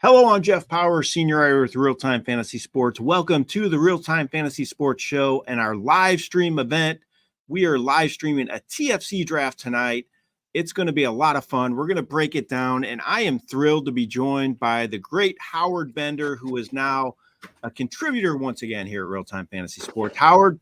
Hello, I'm Jeff Paur, senior writer with RealTime Fantasy Sports. Welcome to the RealTime Fantasy Sports Show and our live stream event. We are live streaming a TFC draft tonight. It's going to be a lot of fun. We're going to break it down, and I am thrilled to be joined by the great Howard Bender, who is now a contributor once again here at RealTime Fantasy Sports. Howard,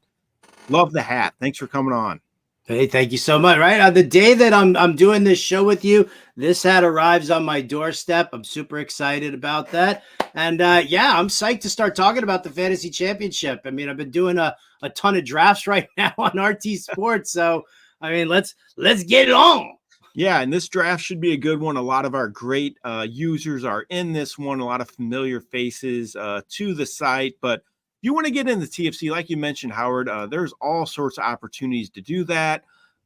love the hat. Thanks for coming on. Hey, thank you so much. Right on the day that I'm doing this show with you, this hat arrives on my doorstep. I'm super excited about that, and yeah, I'm psyched to start talking about the fantasy championship. I mean, I've been doing a ton of drafts right now on RT Sports, so I mean, let's get it on. Yeah, and this draft should be a good one. A lot of our great users are in this one. A lot of familiar faces to the site, but you want to get in the TFC, like you mentioned, Howard, there's all sorts of opportunities to do that.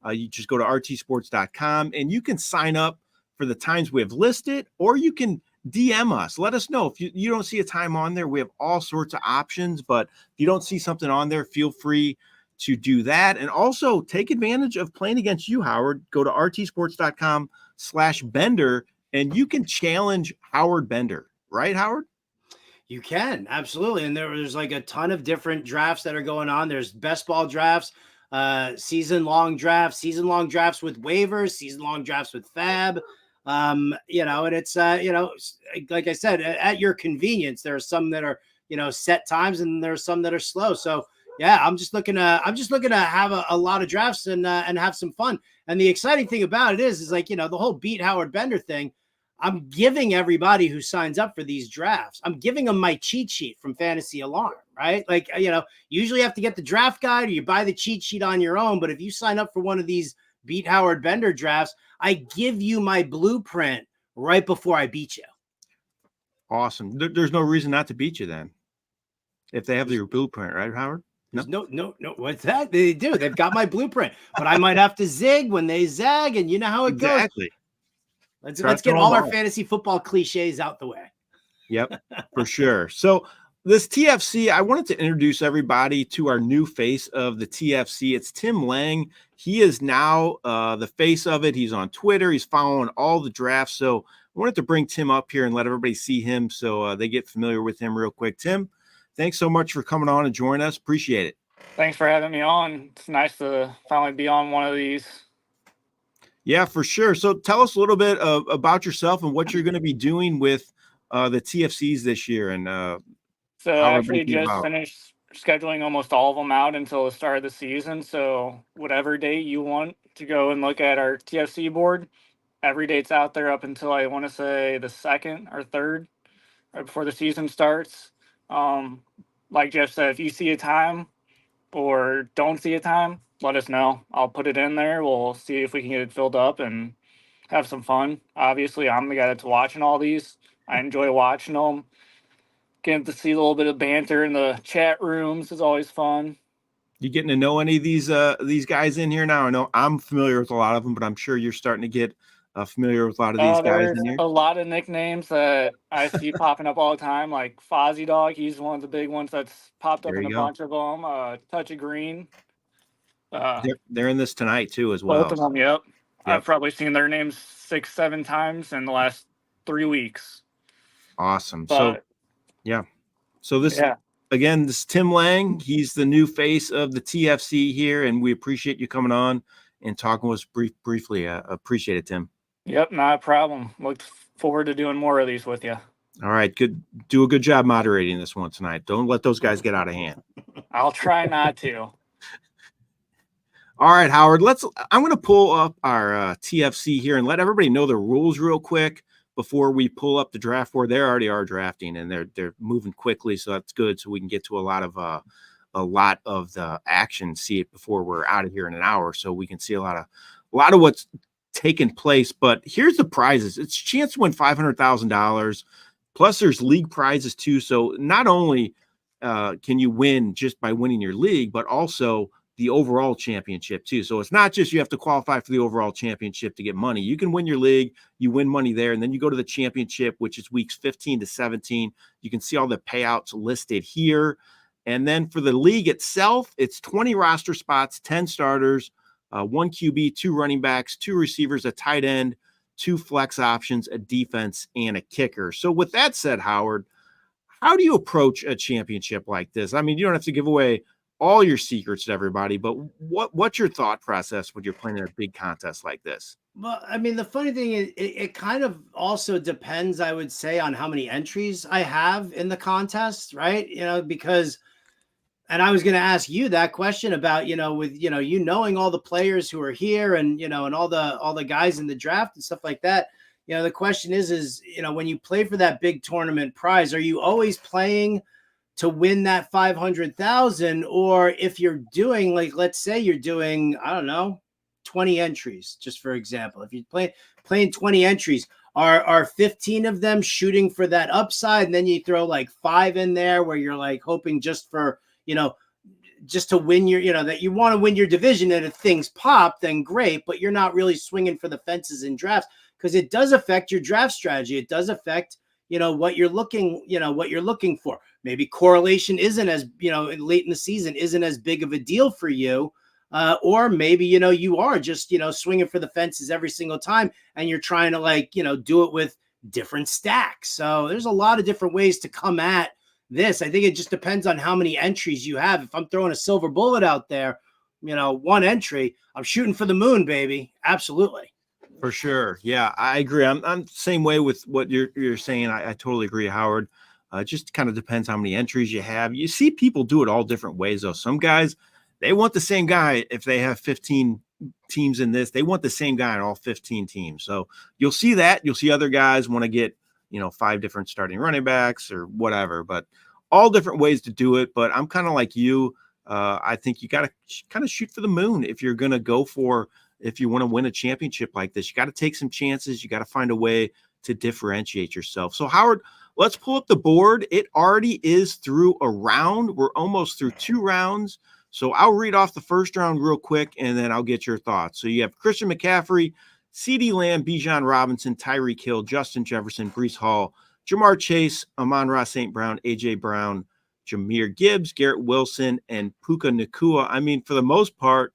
You just go to rtsports.com and you can sign up for the times we have listed, or you can DM us. Let us know if you don't see a time on there. We have all sorts of options, but if you don't see something on there, feel free to do that. And also take advantage of playing against you, Howard. Go to rtsports.com/Bender and you can challenge Howard Bender. Right, Howard? You can, absolutely. And there's like a ton of different drafts that are going on. There's best ball drafts, season-long drafts with waivers, season-long drafts with fab. And it's, like I said, at your convenience. There are some that are, set times, and there are some that are slow. So yeah, I'm just looking to have a lot of drafts and have some fun. And the exciting thing about it is like, the whole beat Howard Bender thing. I'm giving everybody who signs up for these drafts, I'm giving them my cheat sheet from Fantasy Alarm, right? Like, usually you have to get the draft guide or you buy the cheat sheet on your own. But if you sign up for one of these beat Howard Bender drafts, I give you my blueprint right before I beat you. Awesome. There's no reason not to beat you then, if they have your blueprint, right, Howard? No. What's that? They do. They've got my blueprint, but I might have to zig when they zag, and you know how it goes. Exactly. Let's get all our fantasy football cliches out the way. Yep, for sure. So this TFC, I wanted to introduce everybody to our new face of the TFC. It's Tim Lang. He is now the face of it. He's on Twitter. He's following all the drafts. So I wanted to bring Tim up here and let everybody see him so they get familiar with him real quick. Tim, thanks so much for coming on and joining us. Appreciate it. Thanks for having me on. It's nice to finally be on one of these. Yeah, for sure. So tell us a little bit about yourself and what you're going to be doing with the TFCs this year. And so I actually just finished scheduling almost all of them out until the start of the season. So whatever date you want to go and look at our TFC board, every date's out there up until I want to say the 2nd or 3rd, right before the season starts. Like Jeff said, if you see a time or don't see a time, let us know. I'll put it in there. We'll see if we can get it filled up and have some fun. Obviously, I'm the guy that's watching all these. I enjoy watching them. Getting to see a little bit of banter in the chat rooms is always fun. You getting to know any of these guys in here now? I know I'm familiar with a lot of them, but I'm sure you're starting to get familiar with a lot of these guys in here. A lot of nicknames that I see popping up all the time, like Fozzie Dog. He's one of the big ones that's popped up in a bunch of them. Touch of Green. They're in this tonight too, as well. Both of them, yep. I've probably seen their names 6-7 times in the last 3 weeks. Awesome. So this again, this is Tim Lang. He's the new face of the TFC here, and we appreciate you coming on and talking with us briefly. Appreciate it, Tim. Yep, not a problem. Look forward to doing more of these with you. All right, good. Do a good job moderating this one tonight. Don't let those guys get out of hand. I'll try not to. All right, Howard, I'm going to pull up our TFC here and let everybody know the rules real quick before we pull up the draft board. They already are drafting and they're moving quickly. So that's good. So we can get to a lot of the action, see it before we're out of here in an hour. So we can see a lot of what's taking place. But here's the prizes. It's a chance to win $500,000. Plus there's league prizes too. So not only can you win just by winning your league, but also the overall championship too. So it's not just you have to qualify for the overall championship to get money. You can win your league, you win money there, and then you go to the championship, which is weeks 15 to 17. You can see all the payouts listed here. And then for the league itself, it's 20 roster spots, 10 starters, 1 QB, 2 running backs, 2 receivers, a tight end, 2 flex options, a defense, and a kicker. So with that said, Howard, how do you approach a championship like this? I mean, you don't have to give away all your secrets to everybody, but what's your thought process when you're playing in a big contest like this? Well, I mean, the funny thing is, it kind of also depends, I would say, on how many entries I have in the contest, right? Because, and I was going to ask you that question about, with, you knowing all the players who are here and, and all the guys in the draft and stuff like that. The question is, when you play for that big tournament prize, are you always playing to win that 500,000? Or if you're doing, like, let's say you're doing, I don't know, 20 entries, just for example, if you playing 20 entries, are 15 of them shooting for that upside? And then you throw like 5 in there where you're like hoping just for, just to win your, that you want to win your division. And if things pop, then great, but you're not really swinging for the fences in drafts, because it does affect your draft strategy. It does affect, what you're looking for. Maybe correlation isn't as, late in the season isn't as big of a deal for you. Or maybe, you are just, swinging for the fences every single time, and you're trying to do it with different stacks. So there's a lot of different ways to come at this. I think it just depends on how many entries you have. If I'm throwing a silver bullet out there, 1 entry, I'm shooting for the moon, baby. Absolutely. For sure. Yeah, I agree. I'm the same way with what you're saying. I totally agree, Howard. It just kind of depends how many entries you have. You see people do it all different ways, though. Some guys, they want the same guy. If they have 15 teams in this, they want the same guy in all 15 teams. So you'll see that. You'll see other guys want to get, 5 different starting running backs or whatever, but all different ways to do it. But I'm kind of like you. I think you got to kind of shoot for the moon if you're going to go for, if you want to win a championship like this. You got to take some chances. You got to find a way to differentiate yourself. So Howard, let's pull up the board. It already is through a round. We're almost through 2 rounds. So I'll read off the first round real quick, and then I'll get your thoughts. So you have Christian McCaffrey, CeeDee Lamb, Bijan Robinson, Tyreek Hill, Justin Jefferson, Breece Hall, Jamar Chase, Amon-Ra St. Brown, A.J. Brown, Jahmyr Gibbs, Garrett Wilson, and Puka Nacua. I mean, for the most part,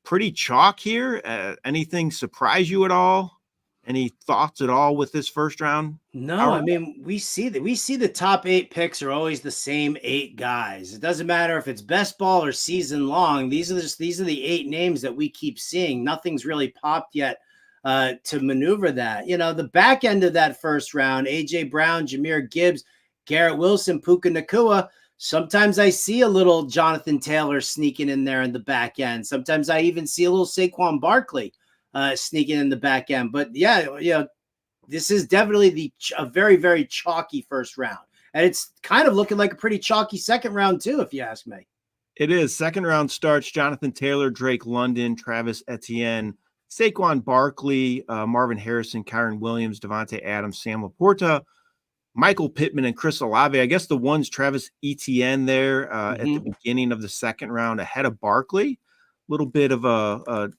pretty chalk here. Anything surprise you at all? Any thoughts at all with this first round? No, I mean, we see the top 8 picks are always the same 8 guys. It doesn't matter if it's best ball or season long. These are the 8 names that we keep seeing. Nothing's really popped yet to maneuver that. The back end of that first round, AJ Brown, Jahmyr Gibbs, Garrett Wilson, Puka Nacua. Sometimes I see a little Jonathan Taylor sneaking in there in the back end. Sometimes I even see a little Saquon Barkley sneaking in the back end. But yeah, this is definitely a very, very chalky first round. And it's kind of looking like a pretty chalky second round too, if you ask me. It is. Second round starts Jonathan Taylor, Drake London, Travis Etienne, Saquon Barkley, Marvin Harrison, Kyron Williams, Devontae Adams, Sam Laporta, Michael Pittman, and Chris Olave. I guess the one's Travis Etienne there at the beginning of the second round ahead of Barkley. A little bit of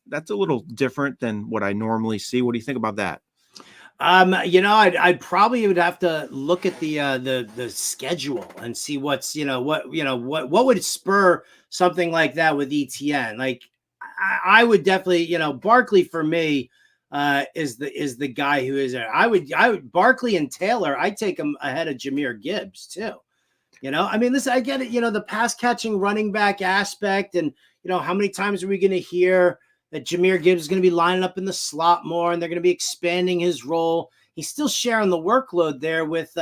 that's a little different than what I normally see. What do you think about that? I'd probably would have to look at the schedule and see what would spur something like that with Etienne. Like I would definitely, Barkley for me is the guy who is there. I would Barkley and Taylor, I take him ahead of Jahmyr Gibbs too. I mean, listen, I get it, the pass catching running back aspect, and how many times are we going to hear that Jahmyr Gibbs is going to be lining up in the slot more, and they're going to be expanding his role. He's still sharing the workload there with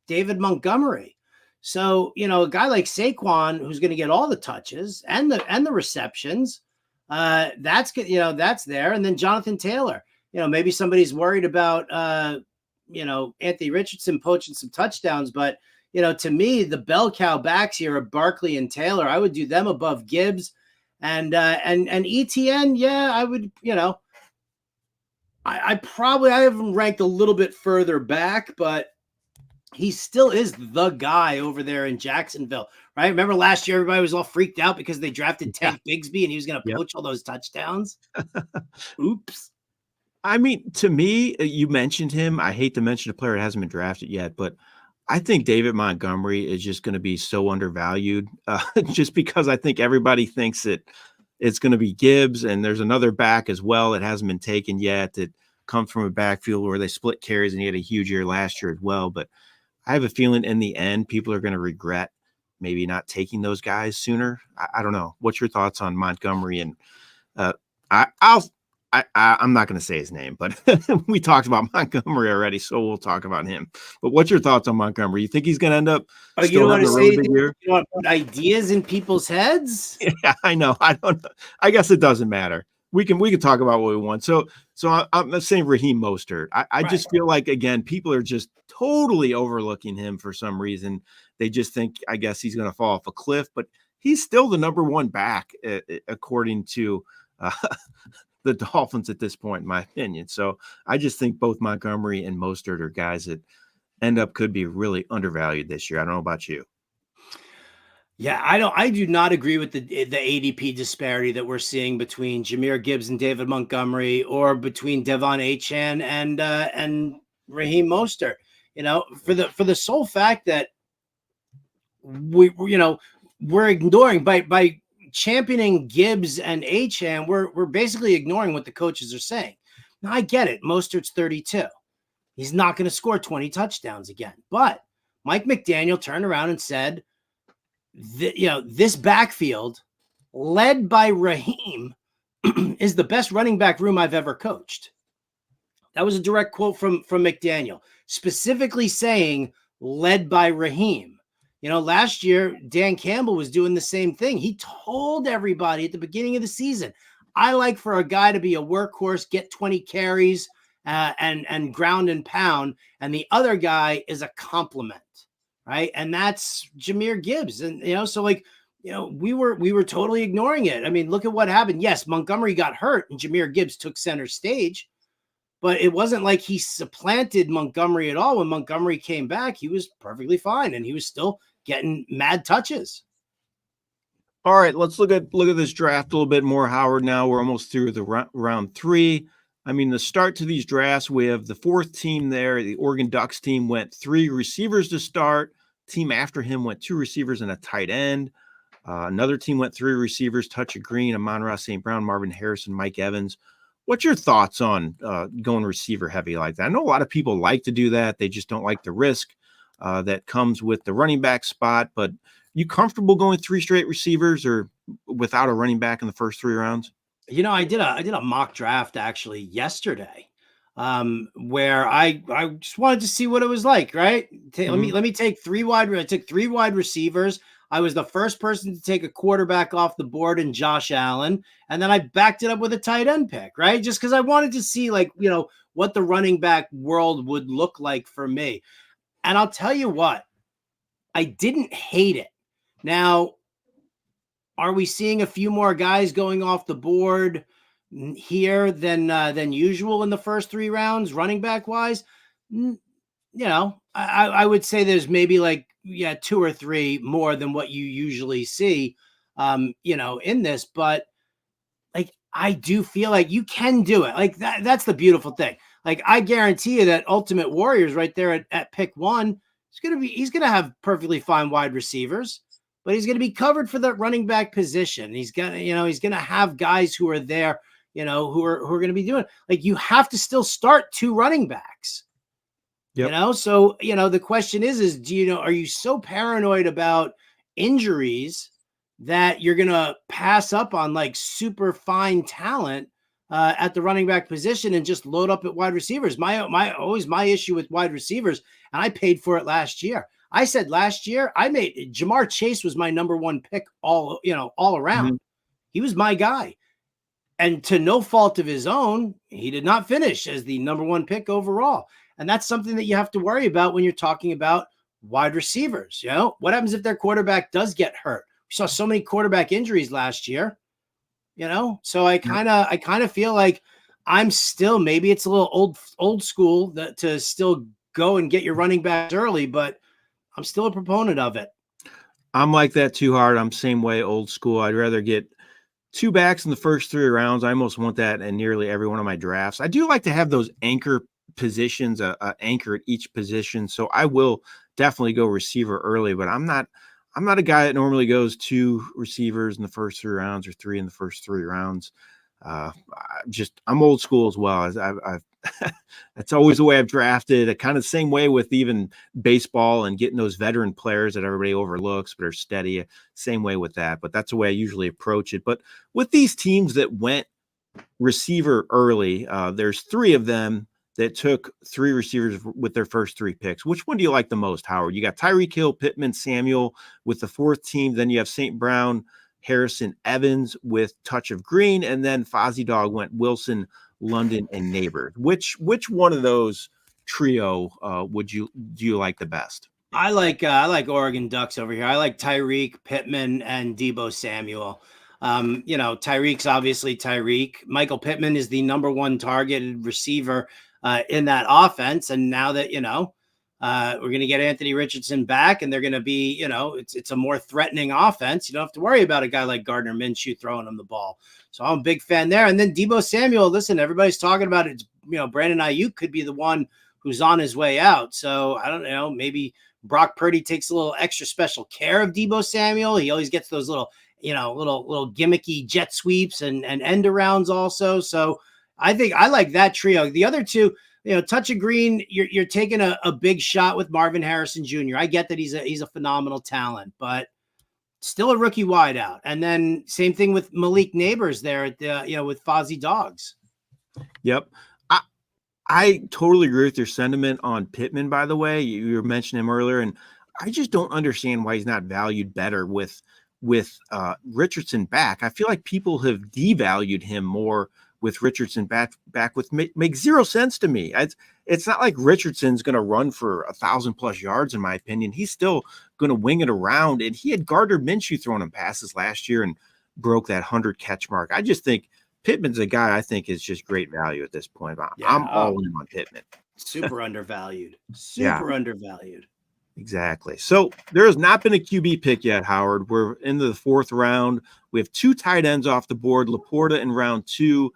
David Montgomery. So, a guy like Saquon, who's going to get all the touches and the receptions, that's good. That's there. And then Jonathan Taylor, maybe somebody's worried about, Anthony Richardson poaching some touchdowns, but to me, the bell cow backs here are Barkley and Taylor. I would do them above Gibbs. And Etienne, yeah, I would, I have him ranked a little bit further back, but he still is the guy over there in Jacksonville, right? Remember last year, everybody was all freaked out because they drafted Tank Bigsby and he was going to poach all those touchdowns. Oops. I mean, to me, you mentioned him. I hate to mention a player that hasn't been drafted yet, but I think David Montgomery is just going to be so undervalued just because I think everybody thinks that it's going to be Gibbs, and there's another back as well that hasn't been taken yet that comes from a backfield where they split carries, and he had a huge year last year as well. But I have a feeling in the end, people are going to regret maybe not taking those guys sooner. I don't know. What's your thoughts on Montgomery? And I'm not going to say his name, but we talked about Montgomery already, so we'll talk about him. But what's your thoughts on Montgomery? You think he's going to end up you want to really big year? You want to put ideas in people's heads? Yeah, I know. I don't know. I guess it doesn't matter. We can talk about what we want. So I'm saying Raheem Mostert. I just feel like, again, people are just totally overlooking him for some reason. They just think, I guess, he's going to fall off a cliff, but he's still the number one back according to the Dolphins at this point, in my opinion. So I just think both Montgomery and Mostert are guys that could be really undervalued this year. I don't know about you. Yeah, I do not agree with the ADP disparity that we're seeing between Jahmyr Gibbs and David Montgomery, or between Devon Achane and Raheem Mostert. For the sole fact that we're ignoring by championing Gibbs and Achane, we're basically ignoring what the coaches are saying. Now, I get it. Mostert's 32. He's not going to score 20 touchdowns again. But Mike McDaniel turned around and said, this backfield led by Raheem is the best running back room I've ever coached. That was a direct quote from McDaniel, specifically saying led by Raheem. Last year, Dan Campbell was doing the same thing. He told everybody at the beginning of the season, I like for a guy to be a workhorse, get 20 carries and ground and pound. And the other guy is a compliment. Right. And that's Jahmyr Gibbs. And, we were totally ignoring it. I mean, look at what happened. Yes, Montgomery got hurt and Jahmyr Gibbs took center stage, but it wasn't like he supplanted Montgomery at all. When Montgomery came back, he was perfectly fine and he was still getting mad touches. All right, let's look at this draft a little bit more, Howard. Now we're almost through the round 3. I mean, the start to these drafts, we have the 4th team there. The Oregon Ducks team went 3 receivers to start. Team after him went 2 receivers and a tight end. Another team went 3 receivers, Touch of Green, Amon-Ra St. Brown, Marvin Harrison, Mike Evans. What's your thoughts on going receiver heavy like that? I know a lot of people like to do that. They just don't like the risk that comes with the running back spot. But you comfortable going 3 straight receivers or without a running back in the first 3 rounds? I did a mock draft actually yesterday, where I just wanted to see what it was like. Right? Let me take 3 wide. I took 3 wide receivers. I was the first person to take a quarterback off the board in Josh Allen, and then I backed it up with a tight end pick. Right? Just because I wanted to see what the running back world would look like for me. And I'll tell you what, I didn't hate it. Now, are we seeing a few more guys going off the board here than usual in the first 3 rounds, running back wise? I would say there's maybe 2 or 3 more than what you usually see, in this. But I do feel like you can do it. That's the beautiful thing. I guarantee you that Ultimate Warrior's right there at pick 1. He's going to have perfectly fine wide receivers, but he's going to be covered for that running back position. He's going to have guys who are there, who are going to be doing you have to still start 2 running backs. Yep. So, the question is are you so paranoid about injuries that you're going to pass up on super fine talent at the running back position and just load up at wide receivers? My issue with wide receivers, and I paid for it last year. I said last year Jamar Chase was my number 1 pick all around. Mm-hmm. He was my guy. And to no fault of his own, he did not finish as the number 1 pick overall. And that's something that you have to worry about when you're talking about wide receivers. What happens if their quarterback does get hurt? We saw so many quarterback injuries last year. So I kind of feel like I'm still, maybe it's a little old school to still go and get your running backs early, but I'm still a proponent of it. I'm like that too, Hard. I'm same way, old school. I'd rather get 2 backs in the first 3 rounds. I almost want that in nearly every one of my drafts. I do like to have those anchor positions, a anchor at each position. So I will definitely go receiver early, but I'm not a guy that normally goes 2 receivers in the first 3 rounds or 3 in the first 3 rounds. I'm old school as well. That's always the way I've drafted. It kind of the same way with even baseball and getting those veteran players that everybody overlooks but are steady. Same way with that. But that's the way I usually approach it. But with these teams that went receiver early, there's 3 of them that took 3 receivers with their first 3 picks. Which one do you like the most, Howard? You got Tyreek Hill, Pittman, Samuel with the 4th team. Then you have St. Brown, Harrison, Evans with touch of green. And then Fozzie Dog went Wilson, London, and Neighbor. Which one of those trio do you like the best? I like Oregon Ducks over here. I like Tyreek, Pittman, and Deebo Samuel. Tyreek's obviously Tyreek. Michael Pittman is the number 1 targeted receiver in that offense. And now that, we're going to get Anthony Richardson back and they're going to be, it's a more threatening offense. You don't have to worry about a guy like Gardner Minshew throwing him the ball. So I'm a big fan there. And then Deebo Samuel, listen, everybody's talking about it. Brandon Ayuk could be the one who's on his way out. So I don't know, maybe Brock Purdy takes a little extra special care of Deebo Samuel. He always gets those little gimmicky jet sweeps and end arounds also. So I think I like that trio. The other 2, touch of green, you're taking a big shot with Marvin Harrison Jr. I get that he's a phenomenal talent, but still a rookie wideout. And then same thing with Malik Neighbors there at the, with Fozzie Dogs. Yep. I totally agree with your sentiment on Pittman, by the way. You were mentioning him earlier, and I just don't understand why he's not valued better with Richardson back. I feel like people have devalued him more with Richardson back with makes 0 sense to me. It's not like Richardson's going to run for 1,000+ yards, in my opinion. He's still going to wing it around, and he had Gardner Minshew throwing him passes last year and broke that 100 catch mark. I just think Pittman's a guy I think is just great value at this point. I'm all in on Pittman. Super undervalued. Undervalued. Exactly. So there has not been a QB pick yet, Howard. We're into the 4th round. We have 2 tight ends off the board, Laporta in round 2,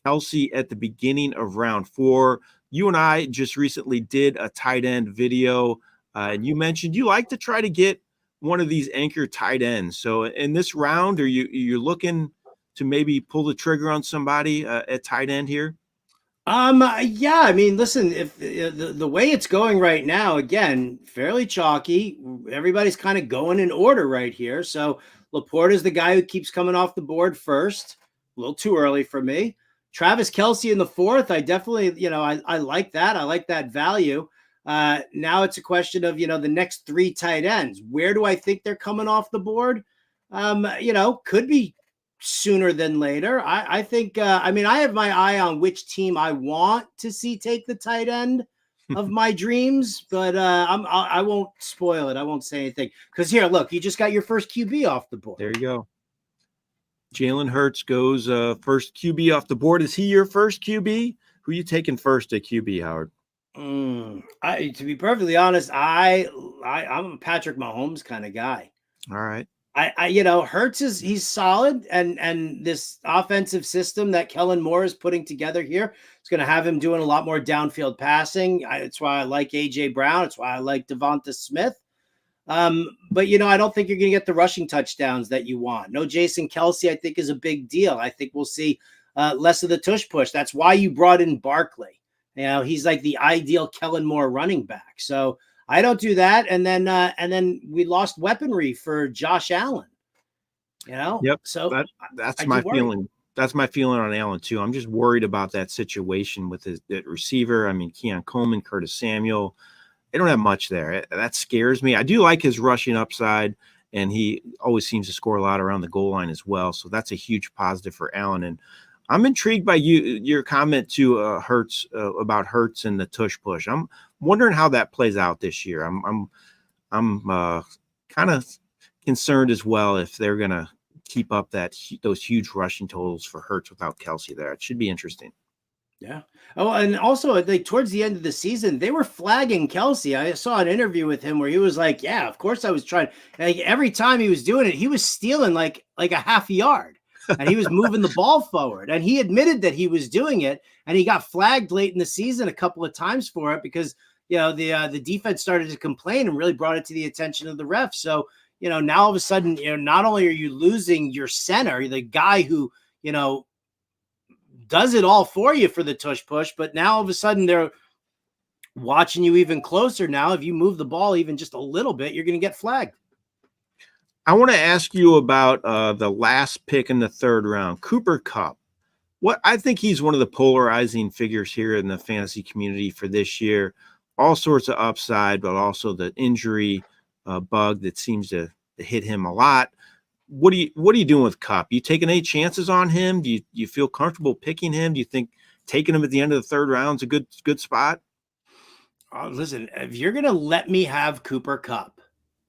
Kelsey at the beginning of round 4. You and I just recently did a tight end video, and you mentioned you like to try to get one of these anchor tight ends. So in this round, are you looking to maybe pull the trigger on somebody at tight end here? Yeah, I mean, listen, if the way it's going right now, again, fairly chalky. Everybody's kind of going in order right here. So Laporta is the guy who keeps coming off the board first. A little too early for me. Travis Kelce in the 4th. I definitely, I like that. I like that value. Now it's a question of, the next 3 tight ends. Where do I think they're coming off the board? Could be sooner than later. I think, I have my eye on which team I want to see take the tight end of my dreams, but I won't spoil it. I won't say anything because here, look, you just got your first QB off the board. There you go. Jalen Hurts goes first QB off the board. Is he your first QB? Who are you taking first at QB, Howard? To be perfectly honest, I'm a Patrick Mahomes kind of guy. All right. Hurts he's solid, and this offensive system that Kellen Moore is putting together here is going to have him doing a lot more downfield passing. It's why I like AJ Brown. It's why I like Devonta Smith. But I don't think you're going to get the rushing touchdowns that you want. No Jason Kelsey, I think, is a big deal. I think we'll see less of the tush push. That's why you brought in Barkley. He's like the ideal Kellen Moore running back. So I don't do that. And then we lost weaponry for Josh Allen. Yep. So that's my feeling. That's my feeling on Allen too. I'm just worried about that situation with that receiver. I mean, Keon Coleman, Curtis Samuel. They don't have much there. That scares me. I do like his rushing upside, and he always seems to score a lot around the goal line as well. So that's a huge positive for Allen. And I'm intrigued by your comment to Hurts about Hurts and the tush push. I'm wondering how that plays out this year. I'm kind of concerned as well if they're going to keep up those huge rushing totals for Hurts without Kelsey there. It should be interesting. Yeah. Oh, and also towards the end of the season, they were flagging Kelsey. I saw an interview with him where he was like, "Yeah, of course I was trying." Like every time he was doing it, he was stealing like a half a yard, and he was moving the ball forward. And he admitted that he was doing it, and he got flagged late in the season a couple of times for it because the defense started to complain and really brought it to the attention of the refs. So now all of a sudden, not only are you losing your center, the guy who does it all for you for the tush push, but now all of a sudden they're watching you even closer. Now, if you move the ball even just a little bit, you're going to get flagged. I want to ask you about the last pick in the third round, Cooper Kupp. What I think he's one of the polarizing figures here in the fantasy community for this year. All sorts of upside, but also the injury bug that seems to hit him a lot. What are you doing with Kupp? You taking any chances on him? Do you feel comfortable picking him? Do you think taking him at the end of the third round is a good spot? Listen, if you're going to let me have Cooper Kupp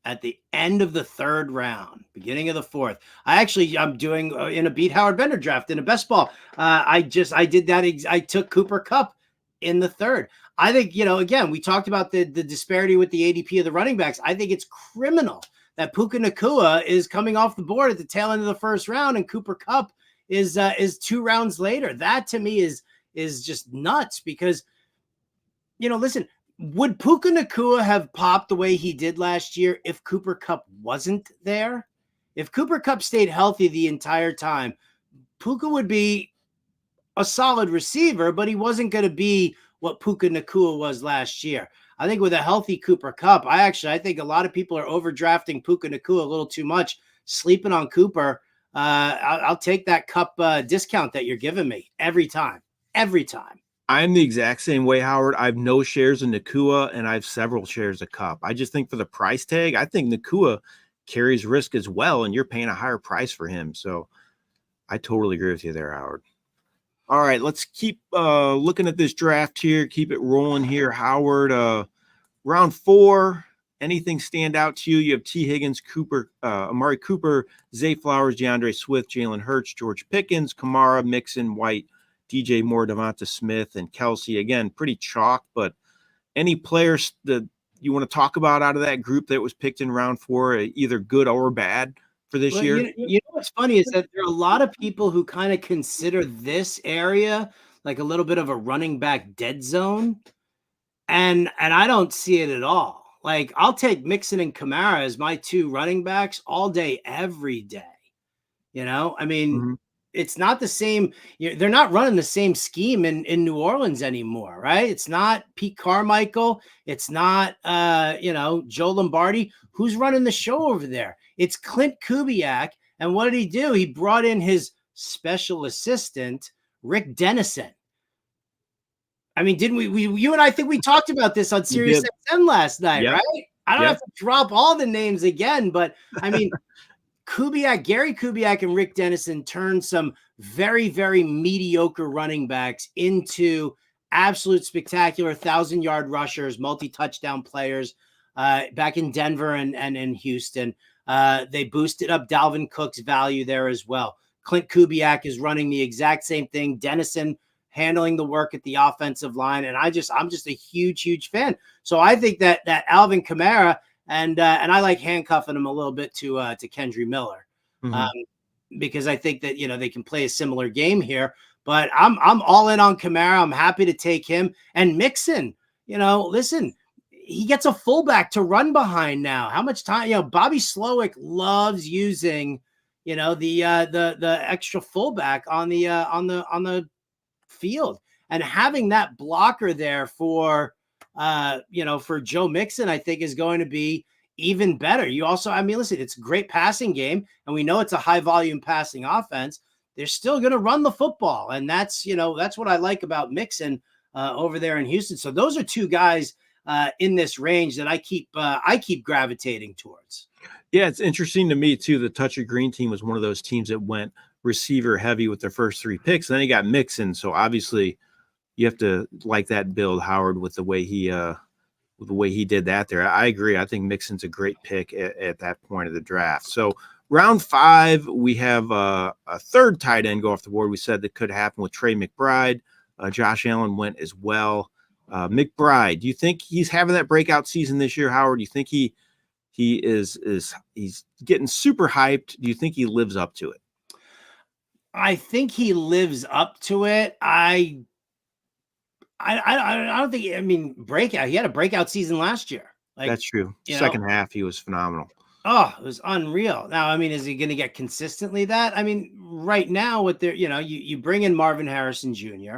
at the end of the third round, beginning of the fourth, I'm doing in a Beat Howard Bender draft in a best ball. I did that. I took Cooper Kupp in the third. I think, again, we talked about the disparity with the ADP of the running backs. I think it's criminal that Puka Nacua is coming off the board at the tail end of the first round and Cooper Kupp is 2 rounds later. That to me is just nuts because, listen, would Puka Nacua have popped the way he did last year if Cooper Kupp wasn't there? If Cooper Kupp stayed healthy the entire time, Puka would be a solid receiver, but he wasn't going to be what Puka Nacua was last year. I think with a healthy Cooper Kupp, I think a lot of people are overdrafting Puka Nacua a little too much, sleeping on Cooper. I'll take that Kupp discount that you're giving me every time. I'm the exact same way, Howard. I have no shares in Nacua, and I have several shares of Kupp. I just think for the price tag, I think Nacua carries risk as well, and you're paying a higher price for him. So I totally agree with you there, Howard. All right, let's keep looking at this draft here. Keep it rolling here, Howard. Round 4, anything stand out to you? You have T. Higgins, Amari Cooper, Zay Flowers, DeAndre Swift, Jalen Hurts, George Pickens, Kamara, Mixon, White, DJ Moore, Devonta Smith, and Kelsey. Again, pretty chalk, but any players that you want to talk about out of that group that was picked in round 4, either good or bad for this year? You know what's funny is that there are a lot of people who kind of consider this area like a little bit of a running back dead zone. And I don't see it at all. Like, I'll take Mixon and Kamara as my 2 running backs all day, every day. It's not the same. They're not running the same scheme in New Orleans anymore, right? It's not Pete Carmichael. It's not, Joe Lombardi. Who's running the show over there? It's Clint Kubiak. And what did he do? He brought in his special assistant, Rick Dennison. Didn't we you and I think we talked about this on Sirius XM last night, right? I don't have to drop all the names again, but Gary Kubiak and Rick Dennison turned some very, very mediocre running backs into absolute spectacular 1,000-yard rushers, multi-touchdown players back in Denver and in Houston. They boosted up Dalvin Cook's value there as well. Clint Kubiak is running the exact same thing. Dennison handling the work at the offensive line. And I'm just a huge, huge fan. So I think that Alvin Kamara and I like handcuffing him a little bit to Kendry Miller because I think that, they can play a similar game here, but I'm all in on Kamara. I'm happy to take him and Mixon, listen, he gets a fullback to run behind now. How much time, Bobby Slowick loves using, the extra fullback on the field, and having that blocker there for Joe Mixon, I think is going to be even better. You also, listen, it's a great passing game, and we know it's a high volume passing offense. They're still going to run the football, and that's what I like about Mixon over there in Houston. So those are 2 guys in this range that I keep gravitating towards. Yeah, it's interesting to me too. The Toucher Green team was one of those teams that went receiver heavy with their first 3 picks. Then he got Mixon, so obviously you have to like that build, Howard, with the way he did that there. I agree. I think Mixon's a great pick at that point of the draft. So round 5, we have a third tight end go off the board. We said that could happen with Trey McBride. Josh Allen went as well. McBride, do you think he's having that breakout season this year, Howard? Do you think he's getting super hyped? Do you think he lives up to it? I think he lives up to it. I don't think. Breakout. He had a breakout season last year. That's true. Second half, he was phenomenal. Oh, it was unreal. Now, I mean, is he going to get consistently that? I mean, right now, with their, you bring in Marvin Harrison Jr.,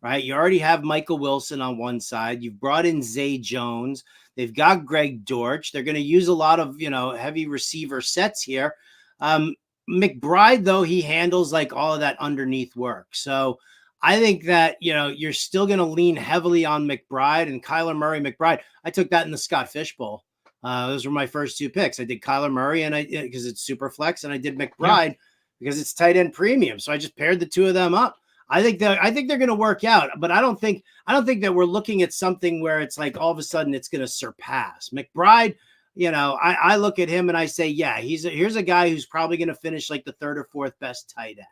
right? You already have Michael Wilson on one side. You've brought in Zay Jones. They've got Greg Dortch. They're going to use a lot of, heavy receiver sets here. McBride, though, he handles like all of that underneath work. So I think that, you're still going to lean heavily on McBride and Kyler Murray. McBride, I took that in the Scott Fish Bowl. Those were my first two picks. I did Kyler Murray because it's super flex, and I did McBride because it's tight end premium. So I just paired the two of them up. I think they're going to work out, but I don't think that we're looking at something where it's like all of a sudden it's going to surpass McBride. I look at him and I say, yeah, here's a guy who's probably going to finish like the third or fourth best tight end.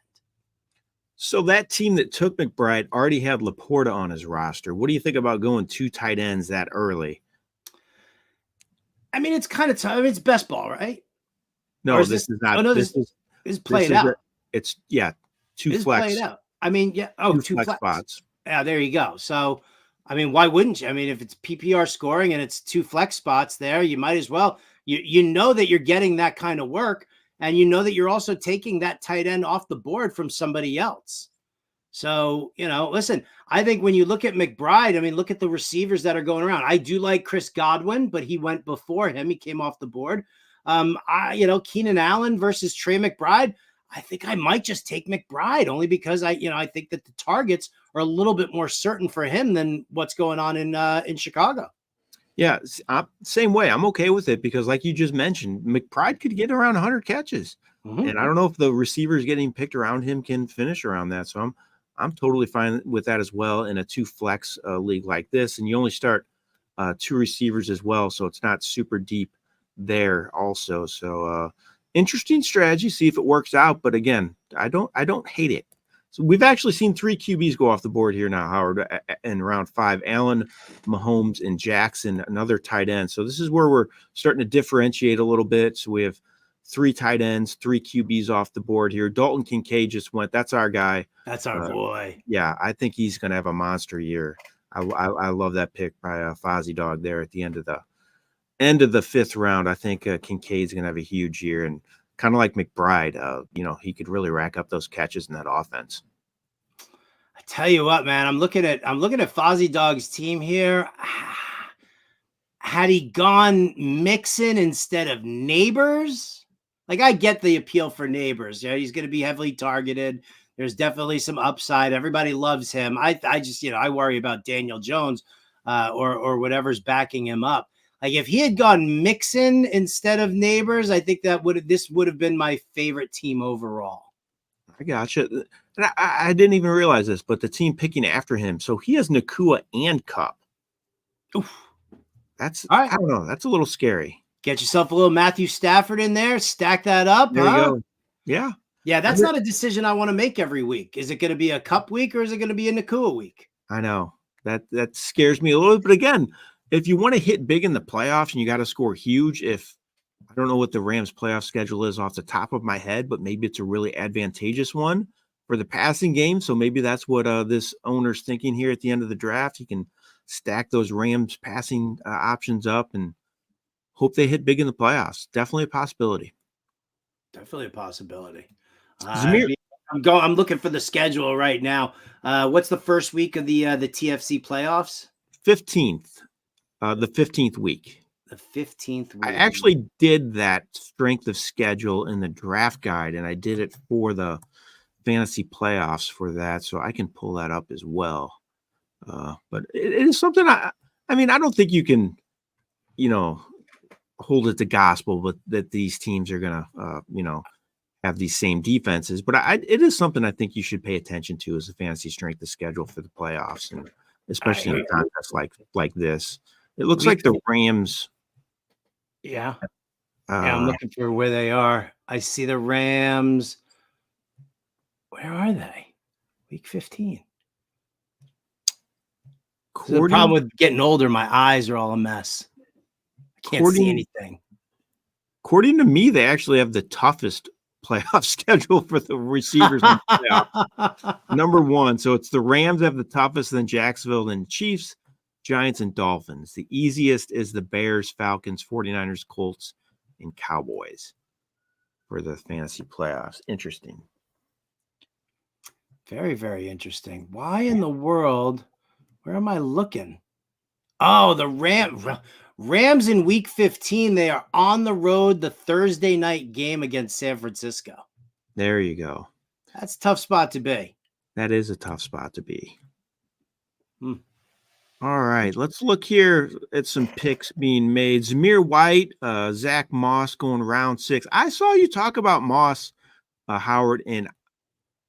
So that team that took McBride already had Laporta on his roster. What do you think about going two tight ends that early? I mean, it's kind of tough. I mean, it's best ball, right? No, this is not. Oh, no, this is played out. It's two flex. Played out. I mean, yeah. Oh, two flex spots. Yeah, there you go. So, I mean, why wouldn't you? I mean, if it's PPR scoring and it's two flex spots there, you might as well. You know that you're getting that kind of work, and you know that you're also taking that tight end off the board from somebody else. So, listen, I think when you look at McBride, I mean, look at the receivers that are going around. I do like Chris Godwin, but he went before him. He came off the board. Keenan Allen versus Trey McBride. I think I might just take McBride only because I think that the targets are a little bit more certain for him than what's going on in Chicago. Yeah, same way. I'm okay with it because, like you just mentioned, McBride could get around 100 catches, and I don't know if the receivers getting picked around him can finish around that. So I'm totally fine with that as well in a two flex league like this, and you only start two receivers as well, so it's not super deep there also. So interesting strategy. See if it works out. But again, I don't hate it. So we've actually seen three QBs go off the board here now, Howard, in round 5. Allen, Mahomes, and Jackson, another tight end. So this is where we're starting to differentiate a little bit. So we have 3 tight ends, 3 QBs off the board here. Dalton Kincaid just went. That's our guy. That's our boy. Yeah, I think he's going to have a monster year. I love that pick by Fozzie Dog there at the end of the 5th round. I think Kincaid's going to have a huge year, and kind of like McBride, he could really rack up those catches in that offense. I tell you what, man, I'm looking at Fozzie Dog's team here. Had he gone Mixon instead of Neighbors, like I get the appeal for Neighbors. Yeah, he's going to be heavily targeted. There's definitely some upside. Everybody loves him. I just, I worry about Daniel Jones or whatever's backing him up. Like if he had gone Mixon instead of Neighbors, I think this would have been my favorite team overall. I gotcha. And I didn't even realize this, but the team picking after him. So he has Nakua and Cup. Oof. That's all right. I don't know. That's a little scary. Get yourself a little Matthew Stafford in there. Stack that up. There you go. Yeah. Yeah, that's not a decision I want to make every week. Is it going to be a Cup week or is it going to be a Nakua week? I know. That scares me a little bit. But again, if you want to hit big in the playoffs and you got to score huge, I don't know what the Rams playoff schedule is off the top of my head, but maybe it's a really advantageous one for the passing game. So maybe that's what this owner's thinking here at the end of the draft. He can stack those Rams passing options up and hope they hit big in the playoffs. Definitely a possibility. Definitely a possibility. Zamir, I'm looking for the schedule right now. What's the first week of the TFC playoffs? 15th. The 15th week. The 15th week. I actually did that strength of schedule in the draft guide, and I did it for the fantasy playoffs for that, so I can pull that up as well. But it is something I don't think you can, hold it to gospel, but that these teams are going to, have these same defenses. But it is something I think you should pay attention to as a fantasy strength of schedule for the playoffs, and especially in a contest like this. It looks like the Rams. Yeah. I'm looking for where they are. I see the Rams. Where are they? Week 15. So the problem with getting older, my eyes are all a mess. I can't see anything. According to me, they actually have the toughest playoff schedule for the receivers in the playoff. Number 1. So it's the Rams have the toughest, then Jacksonville, then Chiefs, Giants, and Dolphins. The easiest is the Bears, Falcons, 49ers, Colts, and Cowboys for the fantasy playoffs. Interesting. Very, very interesting. Why in the world? Where am I looking? Oh, the Rams in week 15. They are on the road, the Thursday night game against San Francisco. There you go. That's a tough spot to be. That is a tough spot to be. Hmm. All right, let's look here at some picks being made. Zamir White, Zach Moss going round 6. I saw you talk about Moss, Howard, and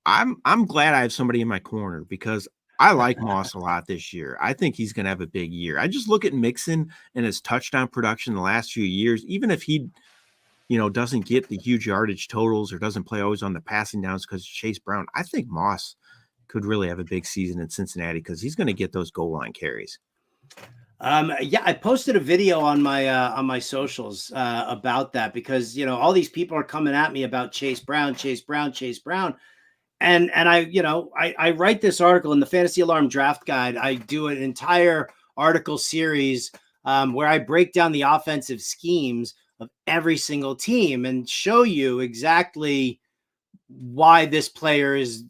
I'm glad I have somebody in my corner because I like Moss a lot this year. I think he's going to have a big year. I just look at Mixon and his touchdown production the last few years. Even if he, doesn't get the huge yardage totals or doesn't play always on the passing downs because Chase Brown, I think Moss could really have a big season in Cincinnati because he's going to get those goal line carries. I posted a video on my socials about that because all these people are coming at me about Chase Brown. And I write this article in the Fantasy Alarm Draft Guide. I do an entire article series where I break down the offensive schemes of every single team and show you exactly why this player is